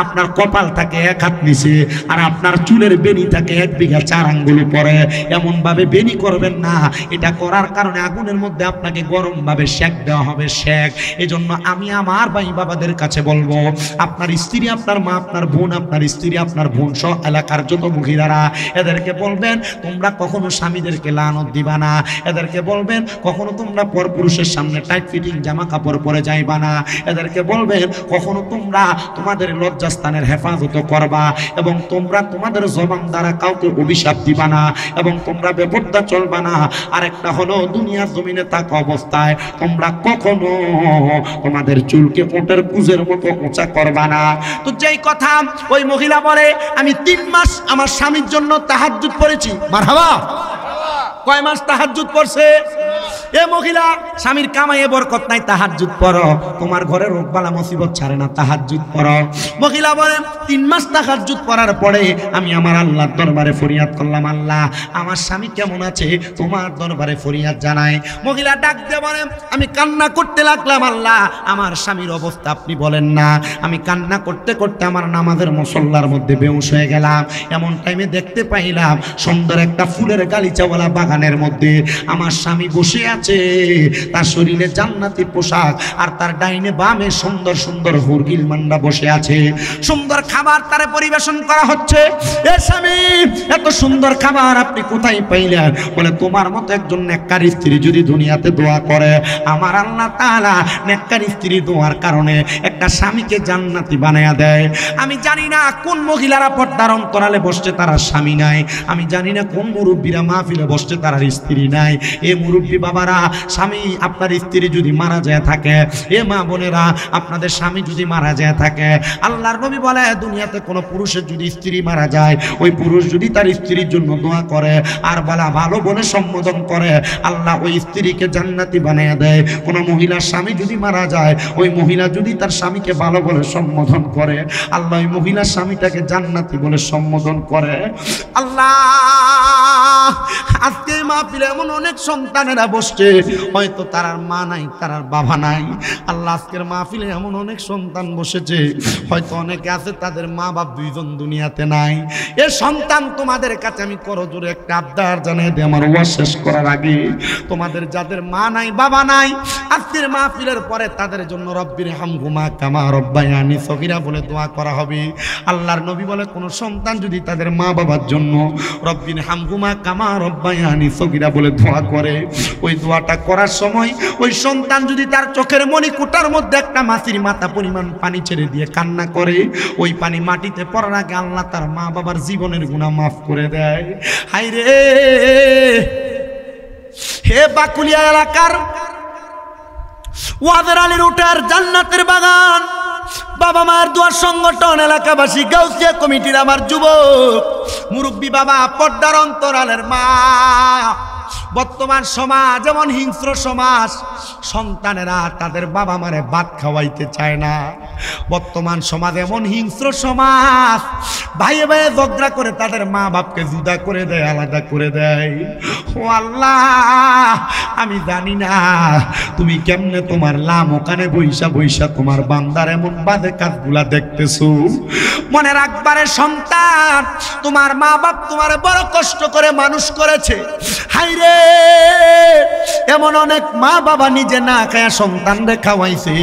আপনার কপাল থাকে এক হাত নিচে আর আপনার চুলের বেনি থাকে 1 বিঘা 4 আঙ্গুল উপরে। এমন ভাবে বেনি করবেন না, এটা করার কারণে আগুনের মধ্যে আপনাকে গরম ভাবে সেক দেওয়া হবে, সেক। এজন্য আমি আমার ভাই বাবাদের কাছে বলবো, আপনার স্ত্রী, আপনার মা, আপনার বোন, আপনার স্ত্রী, আপনার বোন সহ এলাকার যত মহিলারা, এদেরকে বলবেন তোমরা কখনো স্বামীদেরকে লানত দিবা না। এদেরকে বলবেন কখনো তোমরা পরপুরুষের সামনে টাইট ফিটিং জামা কাপড় পরে যাইবা না। এদেরকে বলবেন কখনো তোমরা তোমাদের লজ্জাস্থানের হেফাজত করবা এবং তোমরা তোমাদের জবান দ্বারা কাউকে অভিশাপ দিবা না এবং তোমরা বেপরদা চলবা না। আরেকটা হলো দুনিয়ার জমিনে থাকা অবস্থায় তোমরা কখনো তোমাদের চুলকে ওটের কুজের মতো উঁচা করবা না। তো যেই কথা ওই মহিলা বলে আমি 3 মাস আমার স্বামীর জন্য তাহাজ্জুদ পড়েছি। মারহাবা। কয় মাস তাহাজ্জুদ পড়ছে? এ মহিলা, স্বামীর কামাইয়ে বরকত নাই, তাহাজ্জুদ পড়ো। তোমার ঘরে রোগবালা মুসিবত ছাড়ে না, তাহাজ্জুদ পড়ো। মহিলা বলে 3 মাস তাহাজ্জুদ পড়ার পরে আমি আমার আল্লাহর দরবারে ফরিয়াদ করলাম, আল্লাহ আমার স্বামী কেমন আছে তোমার দরবারে ফরিয়াদ জানাই। মহিলা ডাক দিয়ে বলে আমি কান্না করতে লাগলাম, আল্লাহ আমার স্বামীর অবস্থা আপনি বলেন না। আমি কান্না করতে করতে আমার নামাজের মুসল্লার মধ্যে বেহুশ হয়ে গেলাম। এমন টাইমে দেখতে পাইলাম সুন্দর একটা ফুলের গালিচাওয়ালা বাগানের মধ্যে আমার স্বামী বসে আছে, তার শরীরে জান্নাতি পোশাক আর তার ডাইনে বামে সুন্দর সুন্দর হুরগিল মান্ডা বসে আছে। সুন্দর খাবার তারে পরিবেশন করা হচ্ছে। এ স্বামী, এত সুন্দর খাবার আপনি কোথায় পাইলেন? বলে তোমার মতো একজন নেককার স্ত্রী যদি দুনিয়াতে দোয়া করে, আমার আল্লাহ তাআলা নেককার স্ত্রী দোয়ার কারণে একটা স্বামীকে জান্নাতি বানায়া দেয়। আমি জানি না কোন মহিলারা পর্দার অন্তরালে বসছে তারা স্বামী নাই। আমি জানি না কোন মুরব্বীরা মাহফিলে বসছে তার স্ত্রী নাই। এ মুরব্বী বাবারা, স্বামী আপনার স্ত্রী যদি মারা যায় থাকে, এ মা বোনেরা আপনাদের স্বামী যদি মারা যায় থাকে, আল্লাহর নবী বলে দুনিয়াতে কোনো পুরুষের যদি স্ত্রী মারা যায়, ওই পুরুষ যদি তার স্ত্রীর জন্য দোয়া করে আর বলা ভালো বলে সম্বোধন করে, আল্লাহ ওই স্ত্রীকে জান্নাতি বানিয়ে দেয়। কোনো মহিলার স্বামী যদি মারা যায়, ওই মহিলা যদি তার স্বামীকে ভালো বলে সম্বোধন করে, আল্লাহ ওই মহিলার স্বামীটাকে জান্নাতি বলে সম্বোধন করে। আল্লাহ, আজকে মাহফিলে এমন অনেক সন্তানেরা বসছে, হয়তো তার মা নাই, তার বাবা নাই। আল্লাহ, আজকের মাহফিলে এমন অনেক সন্তান বসেছে, হয়তো অনেকে আছে তাদের মা বাপ 2 জন দুনিয়াতে নাই। এ সন্তান, তোমাদের কাছে আমি করজোরে একটা আবদার জানিয়ে দিই আমার ওয়াজ শেষ করার আগে, তোমাদের যাদের মা নাই, বাবা নাই, আজকের মাহফিলের পরে তাদের জন্য রব্বির হামহুমা কামা রব্বায়ানি সগীরা বলে দোয়া করা হবে। আল্লাহর নবী বলে কোন সন্তান যদি তাদের মা বাবার জন্য রব্বির হামহুমা কামা রব্বায়ানি সগীরা বলে দোয়া করে, ওই দোয়াটা করার সময় ওই সন্তান যদি তার চোখের মণিকুটার মধ্যে একটা মাছির মাথা পরিমাণ পানি ছেড়ে দিয়ে কান্না করে, ওই পানি মাটিতে পড়ার আগে আল্লাহ তার মা বাবার জীবনের গুনাহ মাফ করে দেয়। হায়রে, হে বাকুলিয়া এলাকার ওয়াদের আলীর উঠার জান্নাতের বাগান বাবা মায়ের দোয়ার সংগঠন এলাকাবাসী গাউসিয়া কমিটির আমার যুবক মুরব্বী বাবা, পর্দার অন্তরালের মা, বর্তমান সমাজ এমন হিংস্র সমাজ, সন্তানেরা তাদের বাবা মারে ভাত খাওয়াইতে চায় না। বর্তমান সমাজ এমন হিংস্র সমাজ, ভাইয়ে ভাইয়ে ঝগড়া করে তাদের মা বাপকে জুদা করে দেয়, আলাদা করে দেয়। ও আল্লাহ, আমি জানি না তুমি কেমনে তোমার লাম ওখানে বৈশা বৈশা তোমার বান্দার এমন বাদে কাজগুলা দেখতেছো। মনে রাখবারে সন্তান, তোমার মা বাপ তোমার বড় কষ্ট করে মানুষ করেছে। হাইরে, এমন অনেক মা বাবা নিজে না খায়া সন্তানরে খাওয়াইছে,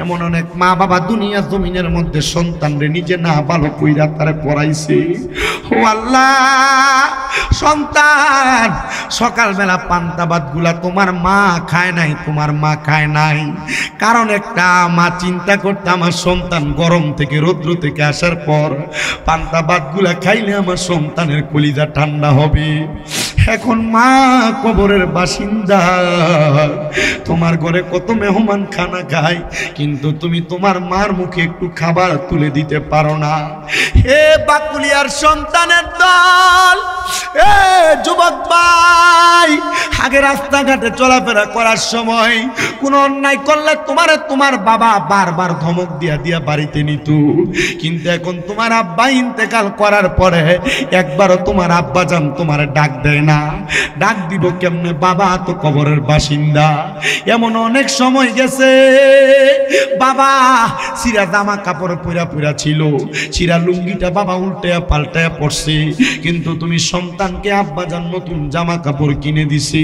এমন অনেক মা বাবা দুনিয়া জমিনের মধ্যে সন্তানরে নিজে না ভালো কইরা তারে পড়াইছে। ও আল্লাহ, সন্তান সকালবেলা পান্তা ভাত গুলা তোমার মা খায় নাই, তোমার মা খায় নাই, কারণ একটা মা চিন্তা করতে আমার সন্তান গরম থেকে রৌদ্র থেকে আসার পর পান্তা ভাত গুলা খাইলে আমার সন্তানের কলিজা ঠান্ডা হবে। এখন মা কবরের বাসিন্দা, তোমার ঘরে কত মেহমান খানা খায়, কিন্তু তুমি তোমার মার মুখে একটু খাবার তুলে দিতে পারো না। হে বাকুলিয়ার সন্তানের দল, এ যুবক ভাই, আগে রাস্তাঘাটে চলাফেরা করার সময় কোন অন্যায় করলে তোমার বাবা বারবার ধমক দিয়া দিয়া বাড়িতে নিত, কিন্তু এখন তোমার আব্বা ইন্তেকাল করার পরে একবারও তোমার আব্বা জান তোমার ডাক দেয় না। না, ডাক দিব কেমনে? বাবা তো কবরের বাসিন্দা। এমন অনেক সময় গেছে বাবা চিরা জামা কাপড় পুরা পুরা ছিল, চিরা লুঙ্গিটা বাবা উল্টায়া পাল্টায়া পড়ছে, কিন্তু তুমি সন্তানকে আব্বাজান নতুন জামা কাপড় কিনে দিছে।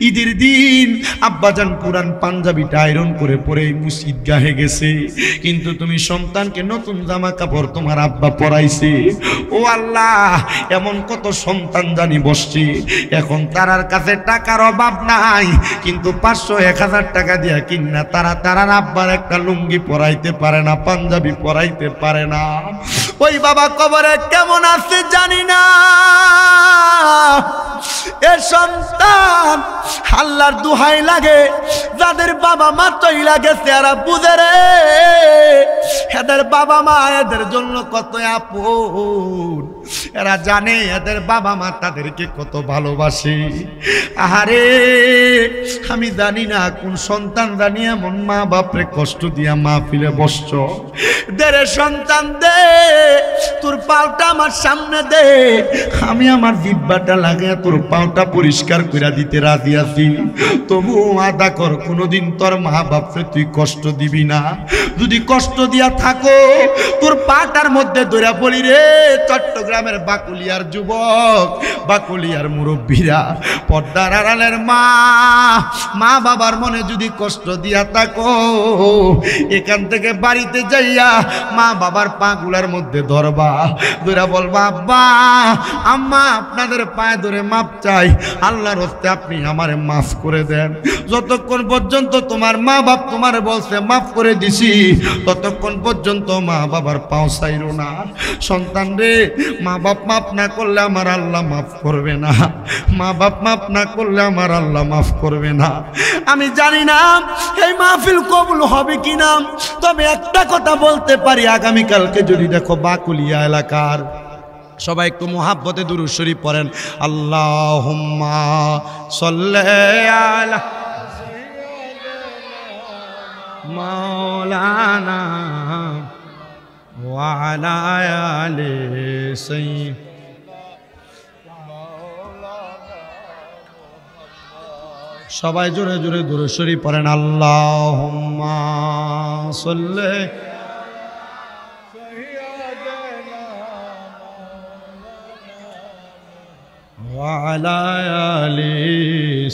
ঈদের দিন আব্বাজান পুরান পাঞ্জাবিটা আয়রন করে পরে মসজিদগাহে গেছে, কিন্তু তুমি সন্তানকে নতুন জামা কাপড় তোমার আব্বা পরাইছে। ও আল্লাহ, এমন কত সন্তান জানি বসছে, এখন তারার কাছে টাকার অভাব নাই, কিন্তু 500-1000 টাকা দিয়া কিনা তারার আব্বার একটা লুঙ্গি পরাইতে পারে না, পাঞ্জাবি পরাইতে পারে না। ওই বাবা কবরে কেমন আছে জানি না। এ সন্তান আল্লাহর দোহাই লাগে, যাদের বাবা মা চইলা গেছে এরা বুঝে রে, এদের বাবা মা এদের জন্য কত আপন, এরা জানে এদের বাবা মা তাদেরকে কত ভালোবাসে। আহারে আমি জানি না কোন সন্তান জানি এমন মা বাপরে কষ্ট দিয়া মাহফিলে বসছ। দে রে সন্তান দে, তোর পাওটা আমার সামনে দে, আমি আমার জিহ্বাটা লাগিয়ে তোর পাওটা পরিষ্কার করে দিতে রাজি আছি। তবু আদা কর, কোনোদিন তোর মা বাপরে তুই কষ্ট দিবি না। যদি কষ্ট দিয়া থাকো তোর পাটার মধ্যে ধরে পড়ি রে। চট্টগ্রামের বাকুলিয়ার যুবক, বাকুলিয়ার মুরব্বীরা, পর্দার আড়ালের মা বাবার মনে যদি কষ্ট দিয়া থাকো, এখান থেকে বাড়িতে যাইয়া মা বাবার পাগুলার মধ্যে ধরবা, ধরে বলবা আব্বা আম্মা আপনাদের পায়ে ধরে মাপ চাই, আল্লাহর হস্তে আপনি আমারে মাফ করে দেন। যতক্ষণ পর্যন্ত তোমার মা বাপ তোমারে বলছে মাফ করে দিছি, ততক্ষণ পর্যন্ত মা বাবার পাও চাইরো না। সন্তান রে, মা বাপ মাফ না করলে আমার আল্লাহ মাফ করবে না, মা বাপ মাফ না করলে আমার আল্লাহ মাফ করবে না। আমি জানি না এই মাহফিল কবুল হবে কিনা, তবে একটা কথা বলতে পারি, আগামীকালকে যদি দেখো বাকুলিয়া এলাকার সবাই একটু মুহাব্বতে দুরূদ শরীফ পড়েন, আল্লাহুম্মা সাল্লি আলা মাওলানা ওয়া আলা আলি সাইয়্যিদ। সবাই জোরে জোরে দুরূদ শরীফ পড়েন, আল্লাহুম্মা সাল্লি ওয়া আলা আলি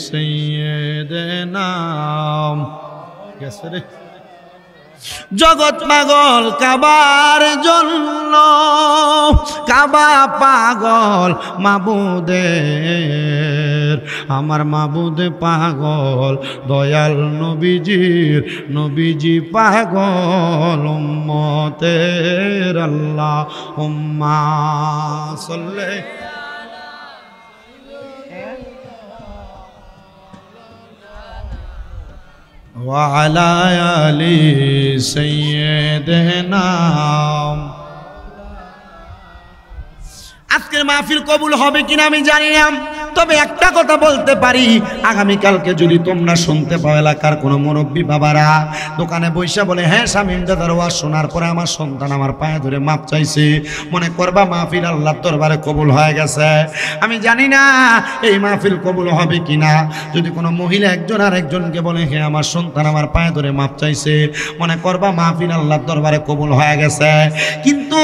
সাইয়্যিদিনা। জগৎ পাগল কাবার জন্য, কাবা পাগল মাবুদের, আমার মাবুদ পাগল দয়াল নবীজির, নবীজি পাগল উম্মতের। আল্লাহুম্মা সাল্লি ওয়া আলা আলি সাইয়্যিদিনা। আজকের মাহফিল কবুল হবে কিনা আমি জানি না, তবে একটা কথা বলতে পারি, আগামীকালকে যদি তোমরা শুনতে পাও এলাকার কোনো মুরব্বী বাবারা দোকানে বৈশা বলে, হ্যাঁ শামীম দাদার ওয়াজ শোনার পরে আমার সন্তান আমার পায়ে ধরে মাপ চাইছে, মনে করবা মাহফিল আল্লাহর দরবারে কবুল হয়ে গেছে। আমি জানি না এই মাহফিল কবুল হবে কিনা। যদি কোনো মহিলা একজন আর একজনকে বলে, হ্যাঁ আমার সন্তান আমার পায়ে ধরে মাপ চাইছে, মনে করবা মাহফিল আল্লাহর দরবারে কবুল হয়ে গেছে। কিন্তু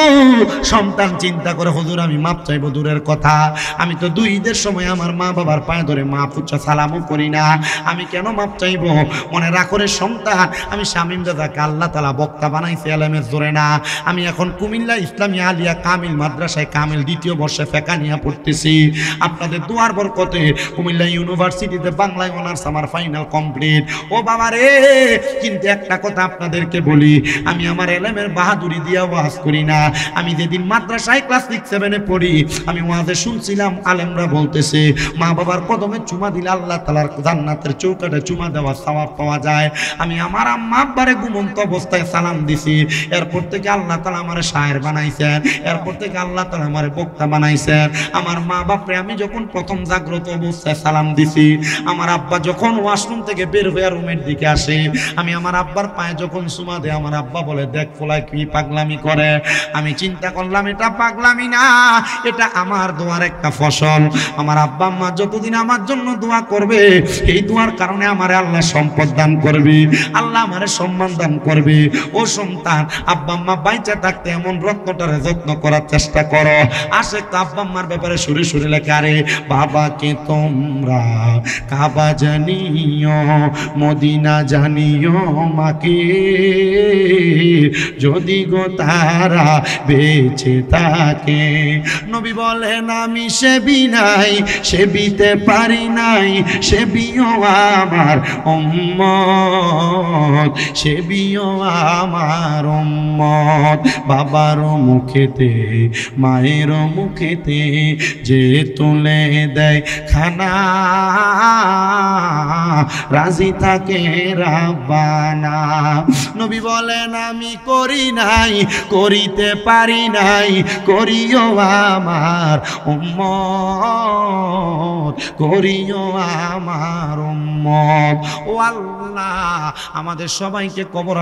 সন্তান চিন্তা করে, হুজুর আমি মাপ চাইবো দূরের কথা, আমি তো 2 ঈদের সময় আমার মা বাবার পায়ে ধরে মাপ উচ্চা সালামও করি না, আমি কেন মাপ চাইবো? মনে রাখো রে সন্তান, আমি শামীম দাদাকে আল্লাহ তাআলা বক্তা বানাইছে এলেমের জোরে না। আমি এখন কুমিল্লা ইসলামী আলিয়া কামিল মাদ্রাসায় কামিল 2য় বর্ষে ফেকা নিয়ে পড়তেছি। আপনাদের দোয়ার বরকতে কুমিল্লা ইউনিভার্সিটিতে বাংলায় অনার্স আমার ফাইনাল কমপ্লিট। ও বাবা রে, কিন্তু একটা কথা আপনাদেরকে বলি, আমি আমার এলেমের বাহাদুরি দিয়া ওয়াজ করি না। আমি যেদিন মাদ্রাসায় ক্লাস 6-7-এ পড়ি, আমি ওয়াজে শুনছিলাম আলেমরা বলতেছে মা বাবার কদমে চুমা দিলে আল্লাহ তাআলার জান্নাতের চৌকাঠে চুমা দেওয়া সওয়াব পাওয়া যায়। আমি আমার আম্মা আব্বারে ঘুমন্ত অবস্থায় সালাম দিছি, এরপর থেকে আল্লাহ তাআলা আমারে শায়ের বানাইছেন, এরপর থেকে আল্লাহ তাআলা আমারে বক্তা বানাইছেন। আমার মা বাপরে আমি যখন প্রথম জাগ্রত অবস্থায় সালাম দিছি, আমার আব্বা যখন ওয়াশরুম থেকে বের হয়ে রুমের দিকে আসে, আমি আমার আব্বার পায়ে যখন চুমা দেই, আমার আব্বা বলে, দেখ ফোলায় কি পাগলামি করে। আমি চিন্তা করলাম এটা পাগলামি না, এটা আমার দোয়ার একটা ফসল। আমার আব্বা আব্বা আম্মা যতদিন আমার জন্য দোয়া করবে, এই দোয়ার কারণে আমারে আল্লাহ সম্পদ দান করবে, আল্লাহ আমারে সম্মান দান করবে। ও সন্তান, আব্বা আম্মা বাইচা থাকতে এমন রত্নটারে যত্ন করার চেষ্টা করো। আসে তো আব্বা আম্মার ব্যাপারে সুরে সুরে লেখে, আরে বাবাকে তোমরা কাবা জানিও, মদিনা জানিও, মাকে যদি গো তারা বেঁচে থাকে। নবী বলেন আমি সেবি নাই, সেবিতে পারি নাই, সেবিও আমার উম্মত, সেবিও আমার উম্মত। বাবার মুখেতে মায়ের মুখেতে যে তুলে দেয় খানা, রাজি থাকে রাব্বানা। নবী বলেন আমি করি নাই, করিতে পারি নাই, করিও আমার উম্মত, করিও আমার উম্মত। ও আল্লাহ, আমাদের সবাইকে কবর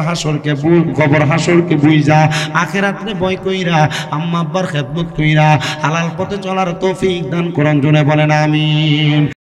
হাসরকে বুঝা, আখিরাতে ভয় কইরা, আম্মা আব্বার খেদমত কইরা হালাল পথে চলার তৌফিক দান করুন। জোরে বলেন আমিন।